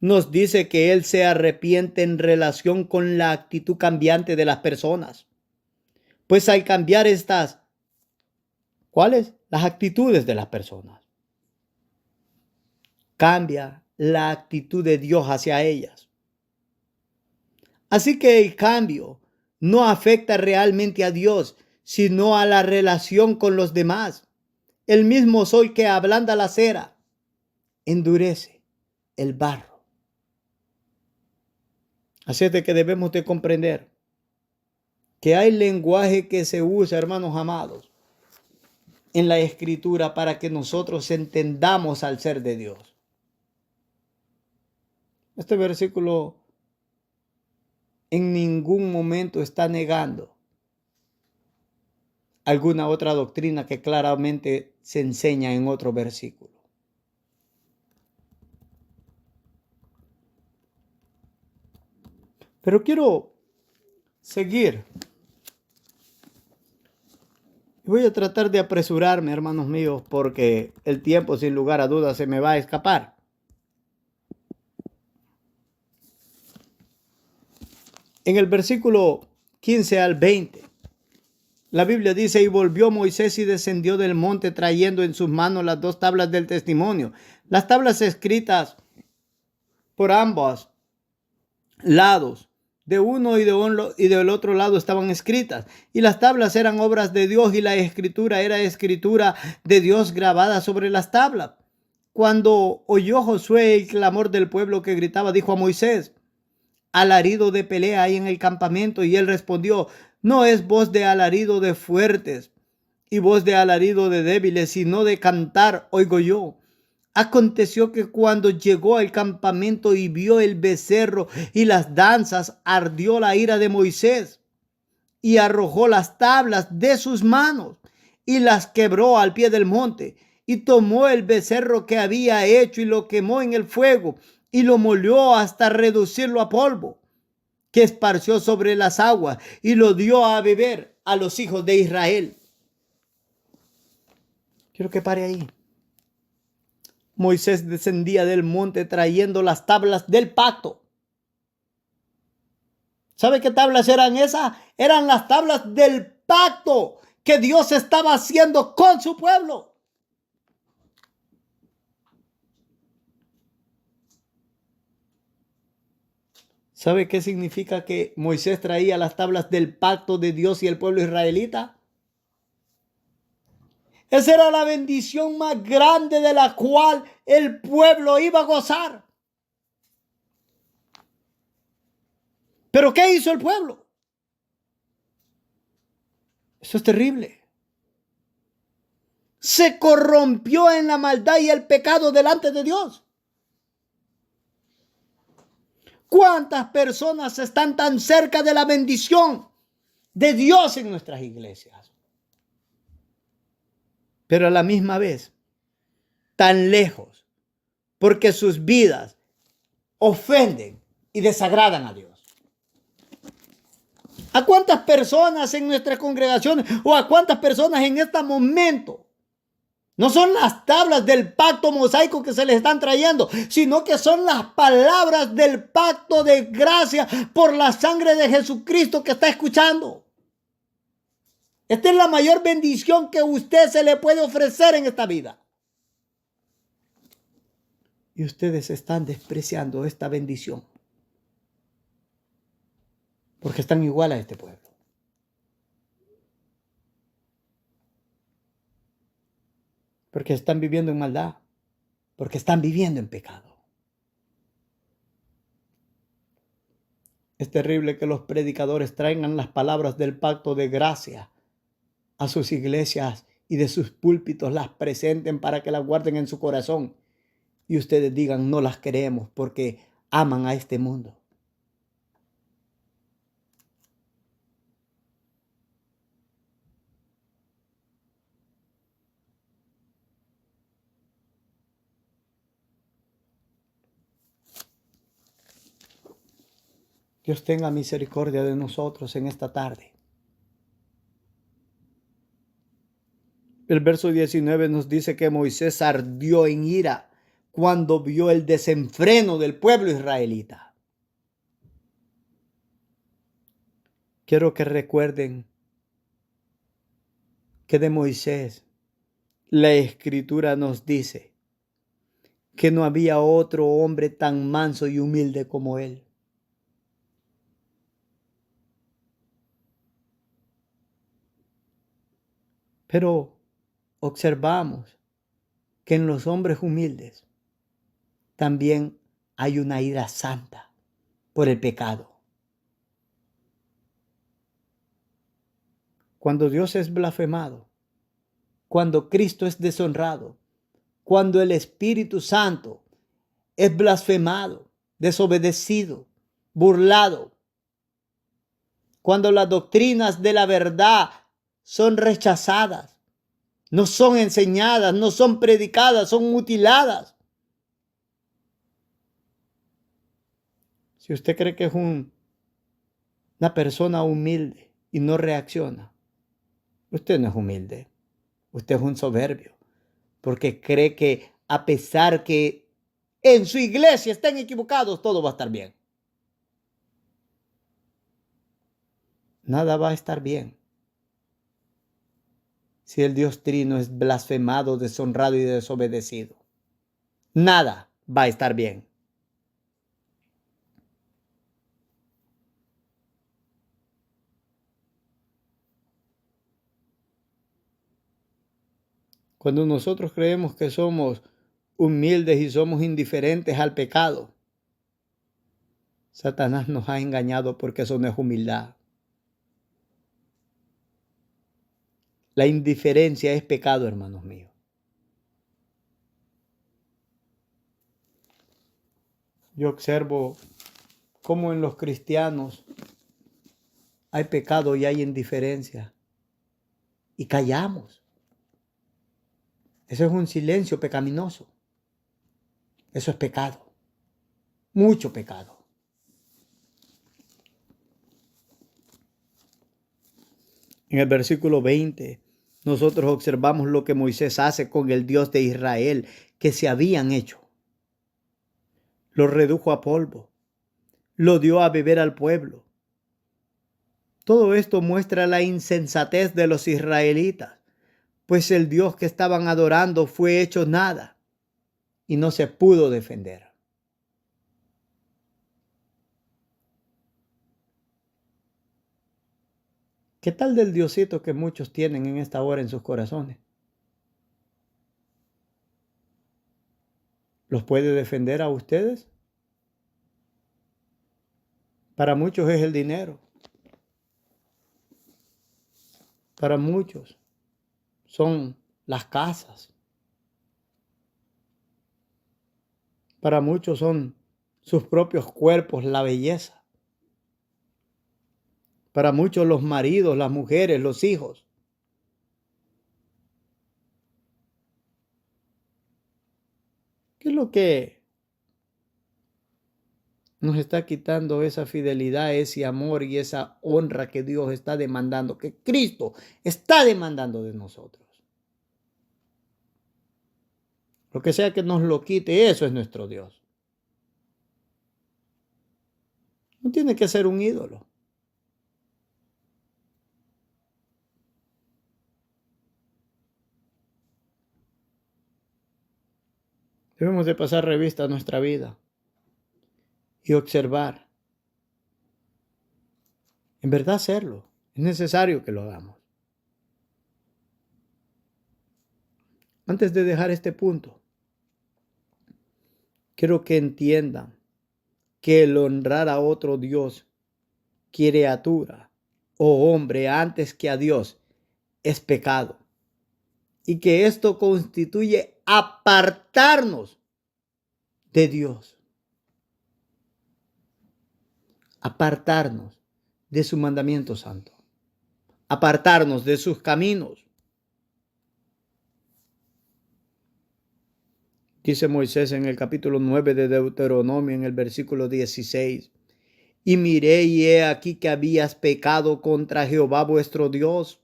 nos dice que Él se arrepiente en relación con la actitud cambiante de las personas. Pues al cambiar estas, ¿cuáles? Las actitudes de las personas. Cambia la actitud de Dios hacia ellas. Así que el cambio no afecta realmente a Dios, sino a la relación con los demás. El mismo sol que ablanda la cera, endurece el barro. Así es de que debemos de comprender que hay lenguaje que se usa, hermanos amados, en la Escritura para que nosotros entendamos al ser de Dios. Este versículo en ningún momento está negando alguna otra doctrina que claramente se enseña en otro versículo. Pero quiero seguir. Voy a tratar de apresurarme, hermanos míos, porque el tiempo sin lugar a dudas se me va a escapar. En el versículo 15 al 20, la Biblia dice: y volvió Moisés y descendió del monte trayendo en sus manos las 2 tablas del testimonio. Las tablas escritas por ambos lados, de uno y del otro lado estaban escritas. Y las tablas eran obras de Dios y la escritura era escritura de Dios grabada sobre las tablas. Cuando oyó Josué el clamor del pueblo que gritaba, dijo a Moisés: alarido de pelea hay en el campamento. Y él respondió: no es voz de alarido de fuertes y voz de alarido de débiles, sino de cantar oigo yo. Aconteció que cuando llegó al campamento y vio el becerro y las danzas, ardió la ira de Moisés y arrojó las tablas de sus manos y las quebró al pie del monte. Y tomó el becerro que había hecho y lo quemó en el fuego y lo molió hasta reducirlo a polvo, que esparció sobre las aguas, y lo dio a beber a los hijos de Israel. Quiero que pare ahí. Moisés descendía del monte trayendo las tablas del pacto. ¿Sabe qué tablas eran esas? Eran las tablas del pacto que Dios estaba haciendo con su pueblo. ¿Sabe qué significa que Moisés traía las tablas del pacto de Dios y el pueblo israelita? Esa era la bendición más grande de la cual el pueblo iba a gozar. ¿Pero qué hizo el pueblo? Eso es terrible. Se corrompió en la maldad y el pecado delante de Dios. ¿Cuántas personas están tan cerca de la bendición de Dios en nuestras iglesias? Pero a la misma vez, tan lejos, porque sus vidas ofenden y desagradan a Dios. ¿A cuántas personas en nuestras congregaciones o a cuántas personas en este momento no son las tablas del pacto mosaico que se les están trayendo, sino que son las palabras del pacto de gracia por la sangre de Jesucristo que está escuchando? Esta es la mayor bendición que usted se le puede ofrecer en esta vida. Y ustedes están despreciando esta bendición porque están igual a este pueblo. Porque están viviendo en maldad, porque están viviendo en pecado. Es terrible que los predicadores traigan las palabras del pacto de gracia a sus iglesias y de sus púlpitos las presenten para que las guarden en su corazón. Y ustedes digan: no las queremos porque aman a este mundo. Dios tenga misericordia de nosotros en esta tarde. El verso 19 nos dice que Moisés ardió en ira cuando vio el desenfreno del pueblo israelita. Quiero que recuerden que de Moisés la Escritura nos dice que no había otro hombre tan manso y humilde como él. Pero observamos que en los hombres humildes también hay una ira santa por el pecado. Cuando Dios es blasfemado, cuando Cristo es deshonrado, cuando el Espíritu Santo es blasfemado, desobedecido, burlado, cuando las doctrinas de la verdad son rechazadas, no son enseñadas, no son predicadas, son mutiladas. Si usted cree que es una persona humilde y no reacciona, usted no es humilde, usted es un soberbio, porque cree que a pesar que en su iglesia estén equivocados, todo va a estar bien. Nada va a estar bien si el Dios Trino es blasfemado, deshonrado y desobedecido. Nada va a estar bien. Cuando nosotros creemos que somos humildes y somos indiferentes al pecado, Satanás nos ha engañado, porque eso no es humildad. La indiferencia es pecado, hermanos míos. Yo observo cómo en los cristianos hay pecado y hay indiferencia, y callamos. Eso es un silencio pecaminoso. Eso es pecado. Mucho pecado. En el versículo 20, nosotros observamos lo que Moisés hace con el Dios de Israel, que se habían hecho. Lo redujo a polvo. Lo dio a beber al pueblo. Todo esto muestra la insensatez de los israelitas, pues el Dios que estaban adorando fue hecho nada y no se pudo defender. ¿Qué tal del Diosito que muchos tienen en esta hora en sus corazones? ¿Los puede defender a ustedes? Para muchos es el dinero. Para muchos son las casas. Para muchos son sus propios cuerpos, la belleza. Para muchos los maridos, las mujeres, los hijos. ¿Qué es lo que nos está quitando esa fidelidad, ese amor y esa honra que Dios está demandando, que Cristo está demandando de nosotros? Lo que sea que nos lo quite, eso es nuestro Dios. No tiene que ser un ídolo. Debemos de pasar revista a nuestra vida y observar. En verdad hacerlo. Es necesario que lo hagamos. Antes de dejar este punto, quiero que entiendan que el honrar a otro Dios, criatura o hombre antes que a Dios es pecado. Y que esto constituye apartarnos de Dios. Apartarnos de su mandamiento santo. Apartarnos de sus caminos. Dice Moisés en el capítulo 9 de Deuteronomio, en el versículo 16. Y miré y he aquí que habías pecado contra Jehová vuestro Dios.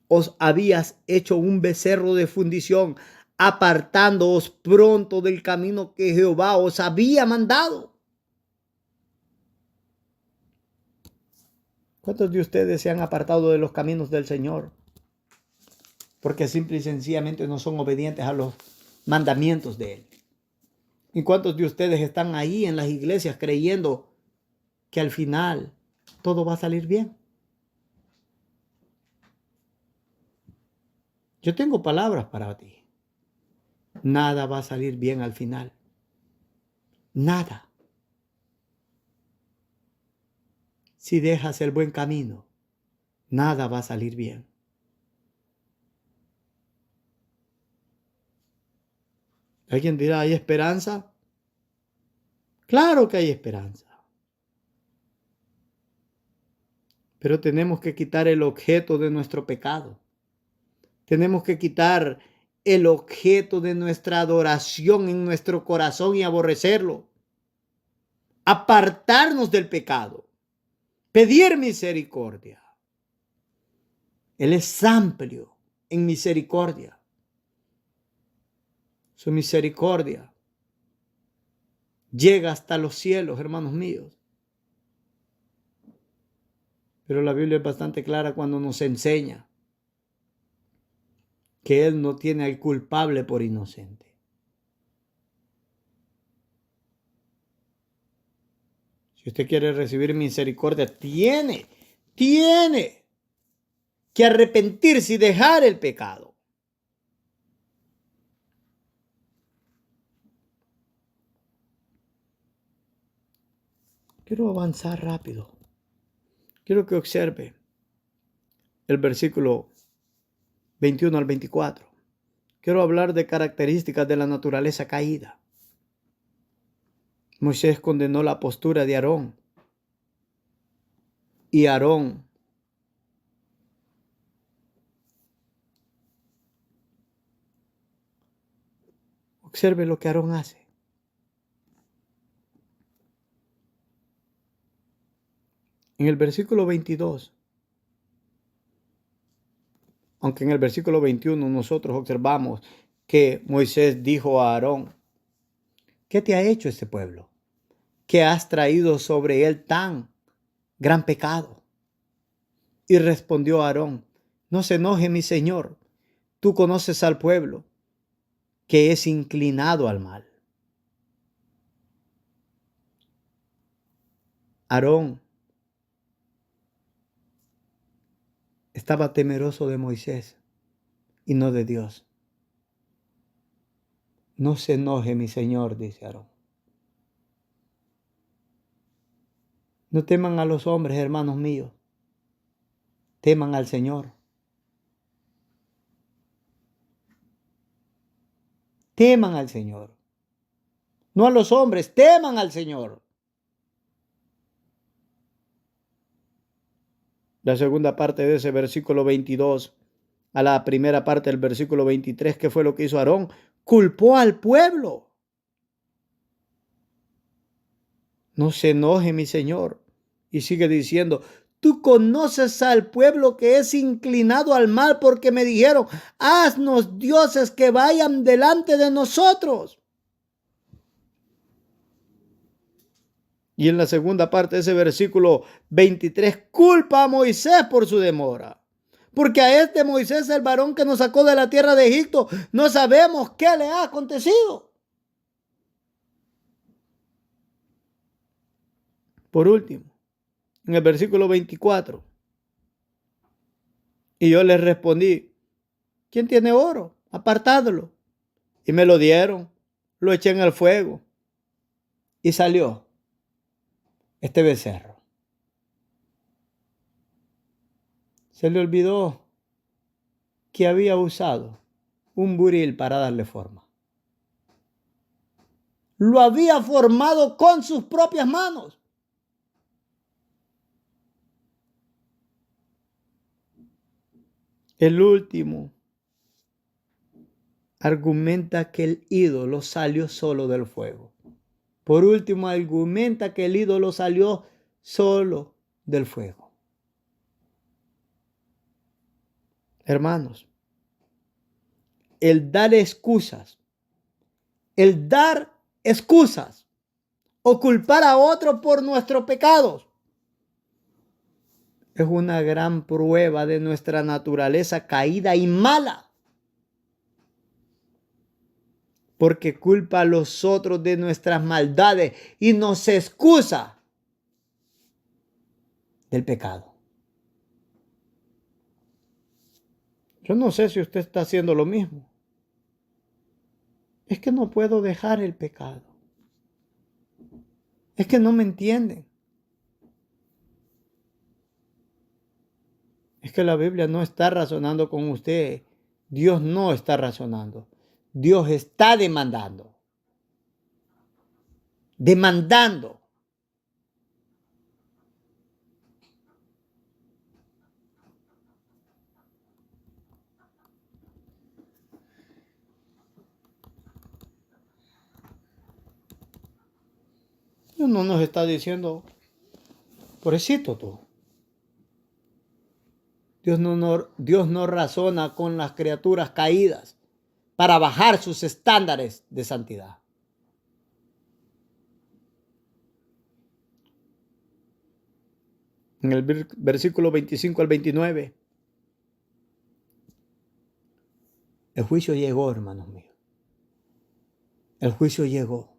Os habías hecho un becerro de fundición, apartándoos pronto del camino que Jehová os había mandado. ¿Cuántos de ustedes se han apartado de los caminos del Señor? Porque simple y sencillamente no son obedientes a los mandamientos de Él. ¿Y cuántos de ustedes están ahí en las iglesias creyendo que al final todo va a salir bien? Yo tengo palabras para ti. Nada va a salir bien al final. Nada. Si dejas el buen camino, nada va a salir bien. ¿Alguien dirá, ¿hay esperanza? Claro que hay esperanza. Pero tenemos que quitar el objeto de nuestro pecado. Tenemos que quitar el objeto de nuestra adoración en nuestro corazón y aborrecerlo. Apartarnos del pecado. Pedir misericordia. Él es amplio en misericordia. Su misericordia llega hasta los cielos, hermanos míos. Pero la Biblia es bastante clara cuando nos enseña que Él no tiene al culpable por inocente. Si usted quiere recibir misericordia, tiene que arrepentirse y dejar el pecado. Quiero avanzar rápido. Quiero que observe el versículo 21 al 24. Quiero hablar de características de la naturaleza caída. Moisés condenó la postura de Aarón. Y Aarón observe lo que Aarón hace. En el versículo 22, aunque en el versículo 21 nosotros observamos que Moisés dijo a Aarón, ¿qué te ha hecho este pueblo? ¿Qué has traído sobre él tan gran pecado? Y respondió Aarón, no se enoje mi señor, tú conoces al pueblo que es inclinado al mal. Aarón estaba temeroso de Moisés y no de Dios. No se enoje mi señor, dice Aarón. No teman a los hombres, hermanos míos. Teman al Señor. Teman al Señor. No a los hombres, teman al Señor. La segunda parte de ese versículo 22 a la primera parte del versículo 23, ¿qué fue lo que hizo Aarón? Culpó al pueblo. No se enoje mi Señor. Y sigue diciendo, tú conoces al pueblo que es inclinado al mal porque me dijeron, haznos dioses que vayan delante de nosotros. Y en la segunda parte de ese versículo 23, culpa a Moisés por su demora. Porque a este Moisés, el varón que nos sacó de la tierra de Egipto, no sabemos qué le ha acontecido. Por último, en el versículo 24, y yo les respondí, ¿quién tiene oro? Apartadlo. Y me lo dieron, lo eché en el fuego y salió este becerro. Se le olvidó que había usado un buril para darle forma. Lo había formado con sus propias manos. El último argumenta que el ídolo salió solo del fuego. Por último, argumenta que el ídolo salió solo del fuego. Hermanos, el dar excusas, o culpar a otro por nuestros pecados, es una gran prueba de nuestra naturaleza caída y mala, porque culpa a los otros de nuestras maldades y nos excusa del pecado. Yo no sé si usted está haciendo lo mismo. Es que no puedo dejar el pecado. Es que no me entienden. Es que la Biblia no está razonando con usted. Dios no está razonando. Dios está demandando. Demandando. Dios no nos está diciendo, pobrecito tú. Dios no razona con las criaturas caídas para bajar sus estándares de santidad. En el versículo 25 al 29, el juicio llegó, hermanos míos. El juicio llegó.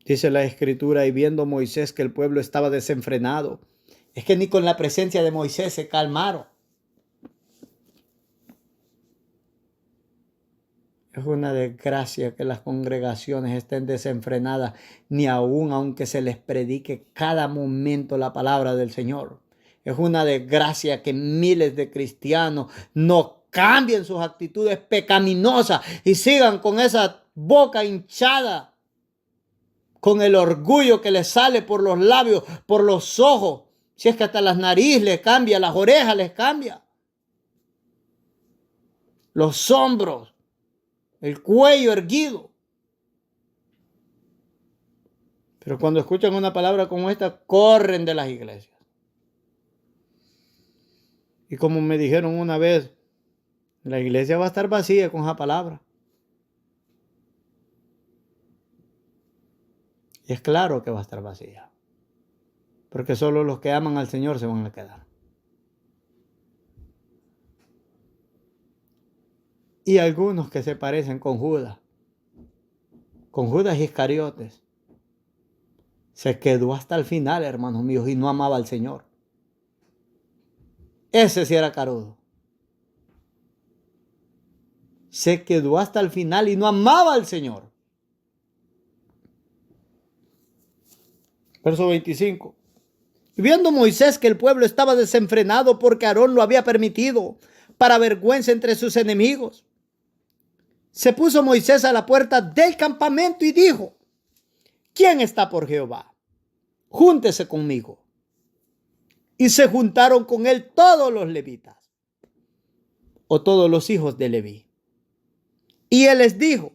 Dice la Escritura, y viendo Moisés que el pueblo estaba desenfrenado, es que ni con la presencia de Moisés se calmaron. Es una desgracia que las congregaciones estén desenfrenadas, ni aún aunque se les predique cada momento la palabra del Señor. Es una desgracia que miles de cristianos no cambien sus actitudes pecaminosas y sigan con esa boca hinchada, con el orgullo que les sale por los labios, por los ojos. Si es que hasta las narices les cambia, las orejas les cambia, los hombros, el cuello erguido. Pero cuando escuchan una palabra como esta, corren de las iglesias. Y como me dijeron una vez, la iglesia va a estar vacía con esa palabra. Y es claro que va a estar vacía. Porque solo los que aman al Señor se van a quedar. Y algunos que se parecen con Judas Iscariotes, se quedó hasta el final, hermanos míos, y no amaba al Señor. Ese sí era carudo. Se quedó hasta el final y no amaba al Señor. Verso 25. Y viendo Moisés que el pueblo estaba desenfrenado porque Aarón lo había permitido, para vergüenza entre sus enemigos, se puso Moisés a la puerta del campamento y dijo: ¿quién está por Jehová? Júntese conmigo. Y se juntaron con él todos los levitas, o todos los hijos de Leví. Y él les dijo: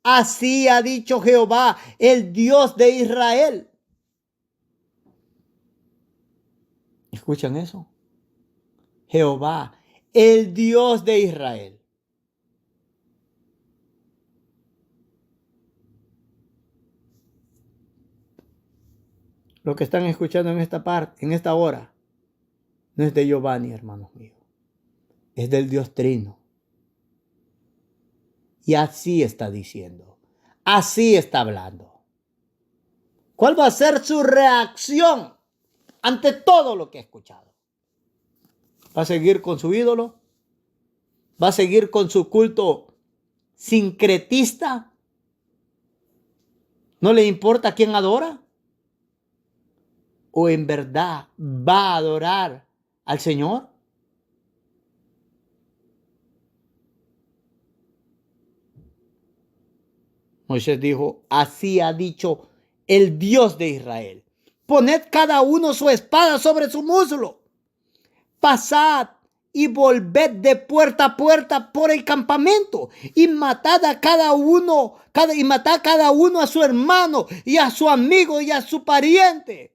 así ha dicho Jehová, el Dios de Israel. ¿Escuchan eso? Jehová, el Dios de Israel. Lo que están escuchando en esta parte, en esta hora, no es de Giovanni, hermanos míos. Es del Dios Trino. Y así está diciendo. Así está hablando. ¿Cuál va a ser su reacción ante todo lo que ha escuchado? ¿Va a seguir con su ídolo? ¿Va a seguir con su culto sincretista? ¿No le importa quién adora? ¿O en verdad va a adorar al Señor? Moisés dijo: así ha dicho el Dios de Israel. Poned cada uno su espada sobre su muslo. Pasad y volved de puerta a puerta por el campamento y matad a cada uno a su hermano y a su amigo y a su pariente.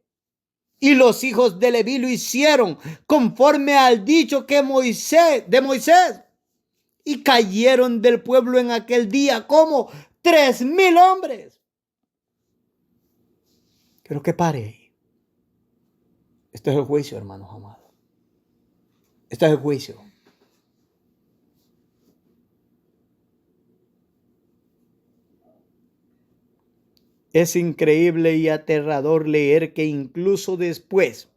Y los hijos de Leví lo hicieron conforme al dicho de Moisés. Y cayeron del pueblo en aquel día como 3,000 hombres. Quiero que pare ahí. Esto es el juicio, hermanos amados. Esto es el juicio. Es increíble y aterrador leer que incluso después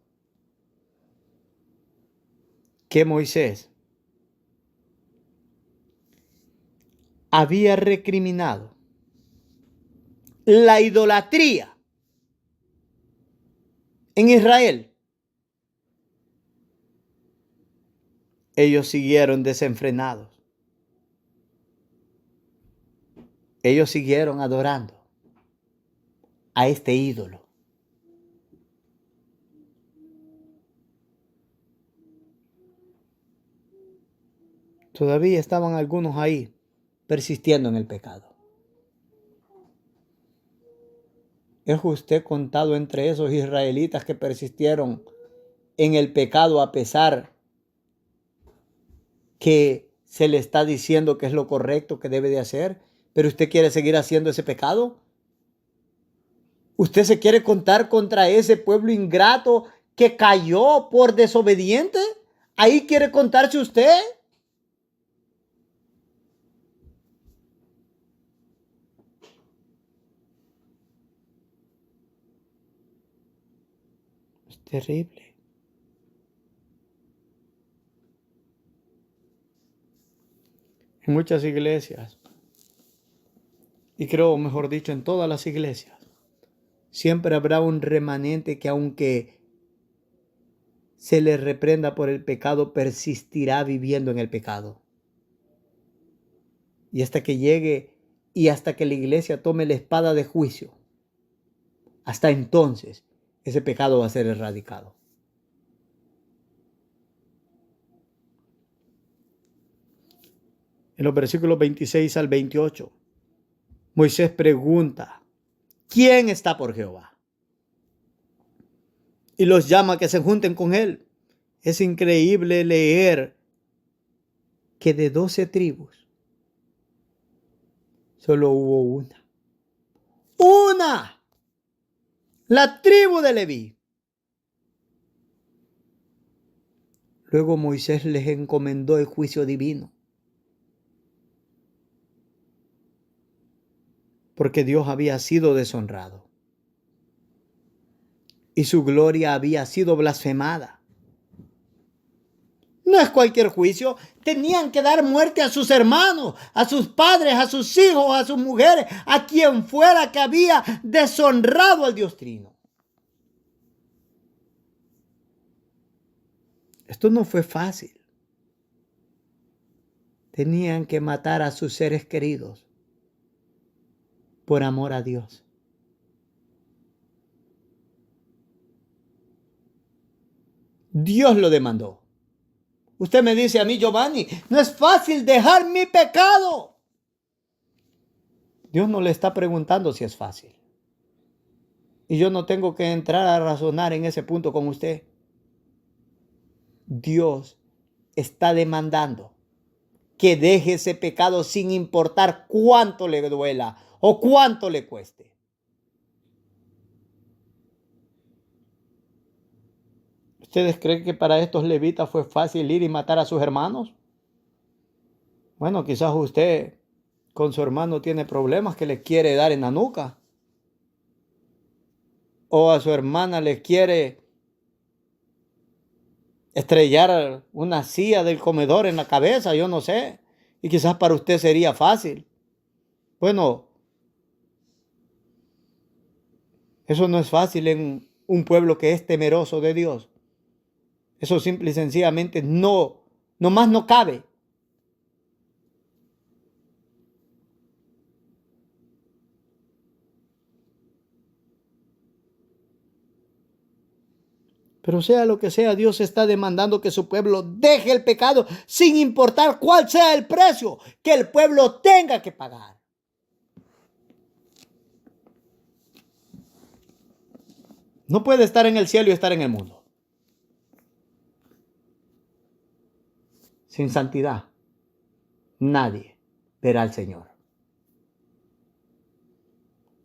que Moisés había recriminado la idolatría en Israel, ellos siguieron desenfrenados. Ellos siguieron adorando a este ídolo. Todavía estaban algunos ahí persistiendo en el pecado. ¿Es usted contado entre esos israelitas que persistieron en el pecado a pesar que se le está diciendo que es lo correcto que debe de hacer, pero usted quiere seguir haciendo ese pecado? ¿Usted se quiere contar contra ese pueblo ingrato que cayó por desobediente? ¿Ahí quiere contarse usted? Es terrible. En muchas iglesias, y creo, mejor dicho, en todas las iglesias, siempre habrá un remanente que aunque se le reprenda por el pecado, persistirá viviendo en el pecado. Y hasta que llegue y hasta que la iglesia tome la espada de juicio, hasta entonces ese pecado va a ser erradicado. En los versículos 26 al 28, Moisés pregunta, ¿quién está por Jehová? Y los llama a que se junten con él. Es increíble leer que de 12 tribus solo hubo una. ¡Una! La tribu de Leví. Luego Moisés les encomendó el juicio divino. Porque Dios había sido deshonrado. Y su gloria había sido blasfemada. No es cualquier juicio. Tenían que dar muerte a sus hermanos, a sus padres, a sus hijos, a sus mujeres, a quien fuera que había deshonrado al Dios Trino. Esto no fue fácil. Tenían que matar a sus seres queridos por amor a Dios. Dios lo demandó. Usted me dice a mí, Giovanni, no es fácil dejar mi pecado. Dios no le está preguntando si es fácil. Y yo no tengo que entrar a razonar en ese punto con usted. Dios está demandando que deje ese pecado sin importar cuánto le duela o cuánto le cueste. ¿Ustedes creen que para estos levitas fue fácil ir y matar a sus hermanos? Bueno, quizás usted con su hermano tiene problemas que le quiere dar en la nuca. O a su hermana le quiere estrellar una silla del comedor en la cabeza, yo no sé. Y quizás para usted sería fácil. Bueno, eso no es fácil en un pueblo que es temeroso de Dios. Eso simple y sencillamente nomás no cabe. Pero sea lo que sea, Dios está demandando que su pueblo deje el pecado sin importar cuál sea el precio que el pueblo tenga que pagar. No puede estar en el cielo y estar en el mundo. Sin santidad, nadie verá al Señor.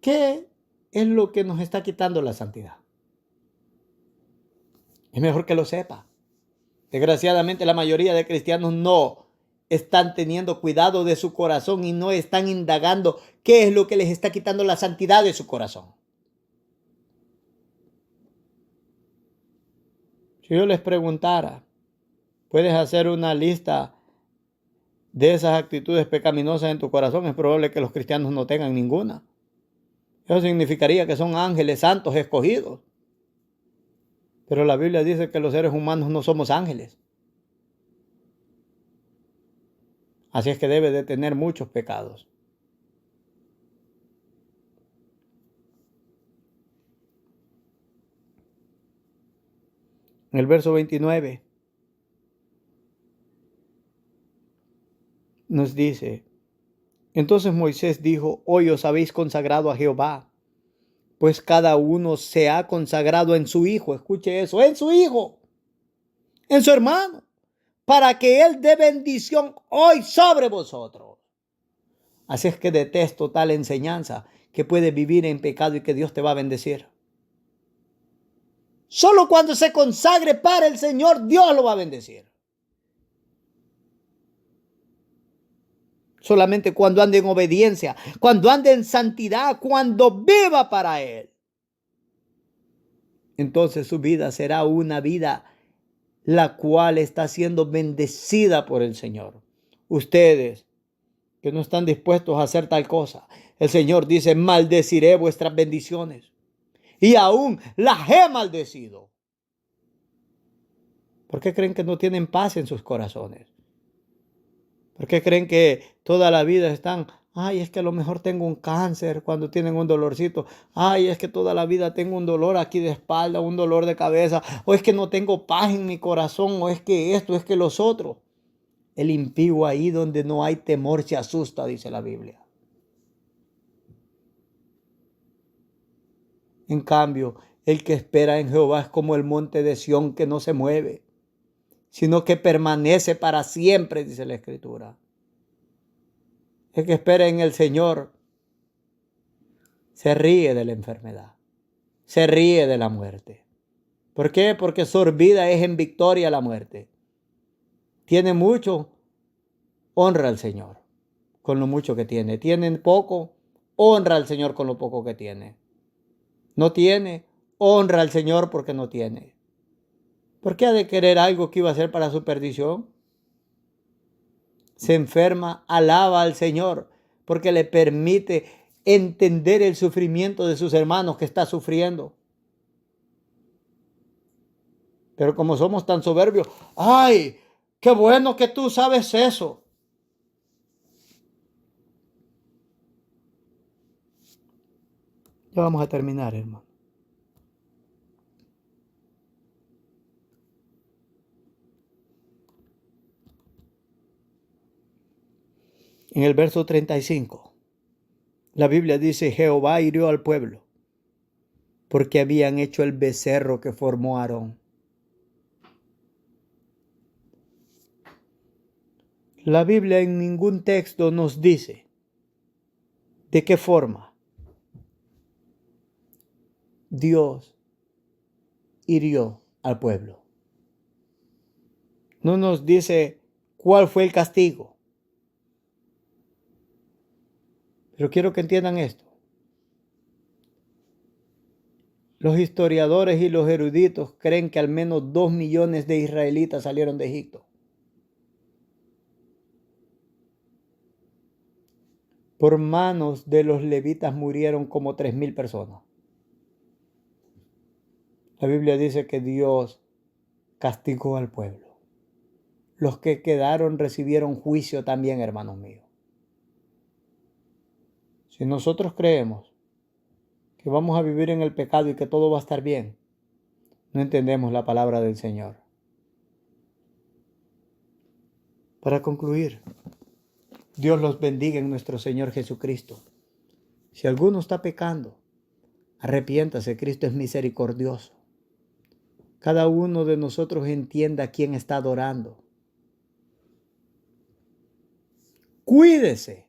¿Qué es lo que nos está quitando la santidad? Es mejor que lo sepa. Desgraciadamente, la mayoría de cristianos no están teniendo cuidado de su corazón y no están indagando qué es lo que les está quitando la santidad de su corazón. Si yo les preguntara, ¿puedes hacer una lista de esas actitudes pecaminosas en tu corazón? Es probable que los cristianos no tengan ninguna. Eso significaría que son ángeles santos escogidos. Pero la Biblia dice que los seres humanos no somos ángeles. Así es que debe de tener muchos pecados. En el verso 29 nos dice: entonces Moisés dijo: hoy os habéis consagrado a Jehová, pues cada uno se ha consagrado en su hijo. Escuche eso, en su hijo, en su hermano, para que él dé bendición hoy sobre vosotros. Así es que detesto tal enseñanza que puedes vivir en pecado y que Dios te va a bendecir. Solo cuando se consagre para el Señor, Dios lo va a bendecir. Solamente cuando ande en obediencia, cuando ande en santidad, cuando viva para Él. Entonces su vida será una vida la cual está siendo bendecida por el Señor. Ustedes que no están dispuestos a hacer tal cosa, el Señor dice: maldeciré vuestras bendiciones. Y aún las he maldecido. ¿Por qué creen que no tienen paz en sus corazones? ¿Por qué creen que toda la vida están: ay, es que a lo mejor tengo un cáncer, cuando tienen un dolorcito? Ay, es que toda la vida tengo un dolor aquí de espalda, un dolor de cabeza, o es que no tengo paz en mi corazón, o es que esto, es que los otros. El impío, ahí donde no hay temor, se asusta, dice la Biblia. En cambio, el que espera en Jehová es como el monte de Sión, que no se mueve, sino que permanece para siempre, dice la Escritura. El que espera en el Señor se ríe de la enfermedad, se ríe de la muerte. ¿Por qué? Porque sorbida es en victoria la muerte. Tiene mucho, honra al Señor con lo mucho que tiene. Tiene poco, honra al Señor con lo poco que tiene. No tiene, honra al Señor porque no tiene. ¿Por qué ha de querer algo que iba a ser para su perdición? Se enferma, alaba al Señor porque le permite entender el sufrimiento de sus hermanos que está sufriendo. Pero como somos tan soberbios, ¡ay! ¡Qué bueno que tú sabes eso! Ya vamos a terminar, hermano. En el verso 35, la Biblia dice: Jehová hirió al pueblo porque habían hecho el becerro que formó Aarón. La Biblia en ningún texto nos dice de qué forma Dios hirió al pueblo. No nos dice cuál fue el castigo. Pero quiero que entiendan esto. Los historiadores y los eruditos creen que al menos 2 millones de israelitas salieron de Egipto. Por manos de los levitas murieron como 3,000 personas. La Biblia dice que Dios castigó al pueblo. Los que quedaron recibieron juicio también, hermanos míos. Si nosotros creemos que vamos a vivir en el pecado y que todo va a estar bien, no entendemos la palabra del Señor. Para concluir, Dios los bendiga en nuestro Señor Jesucristo. Si alguno está pecando, Arrepiéntase, Cristo es misericordioso. Cada uno de nosotros entienda a quién está adorando. Cuídese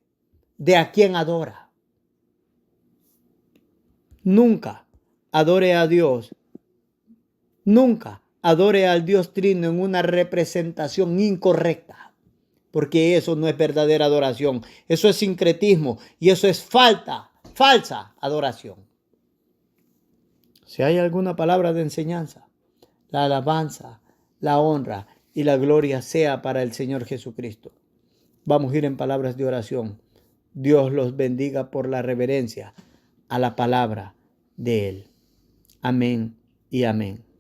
de a quién adora. Nunca adore a Dios. Nunca adore al Dios Trino en una representación incorrecta, porque eso no es verdadera adoración. Eso es sincretismo y eso es falsa adoración. Si hay alguna palabra de enseñanza, la alabanza, la honra y la gloria sea para el Señor Jesucristo. Vamos a ir en palabras de oración. Dios los bendiga por la reverencia a la palabra de Él. Amén y amén.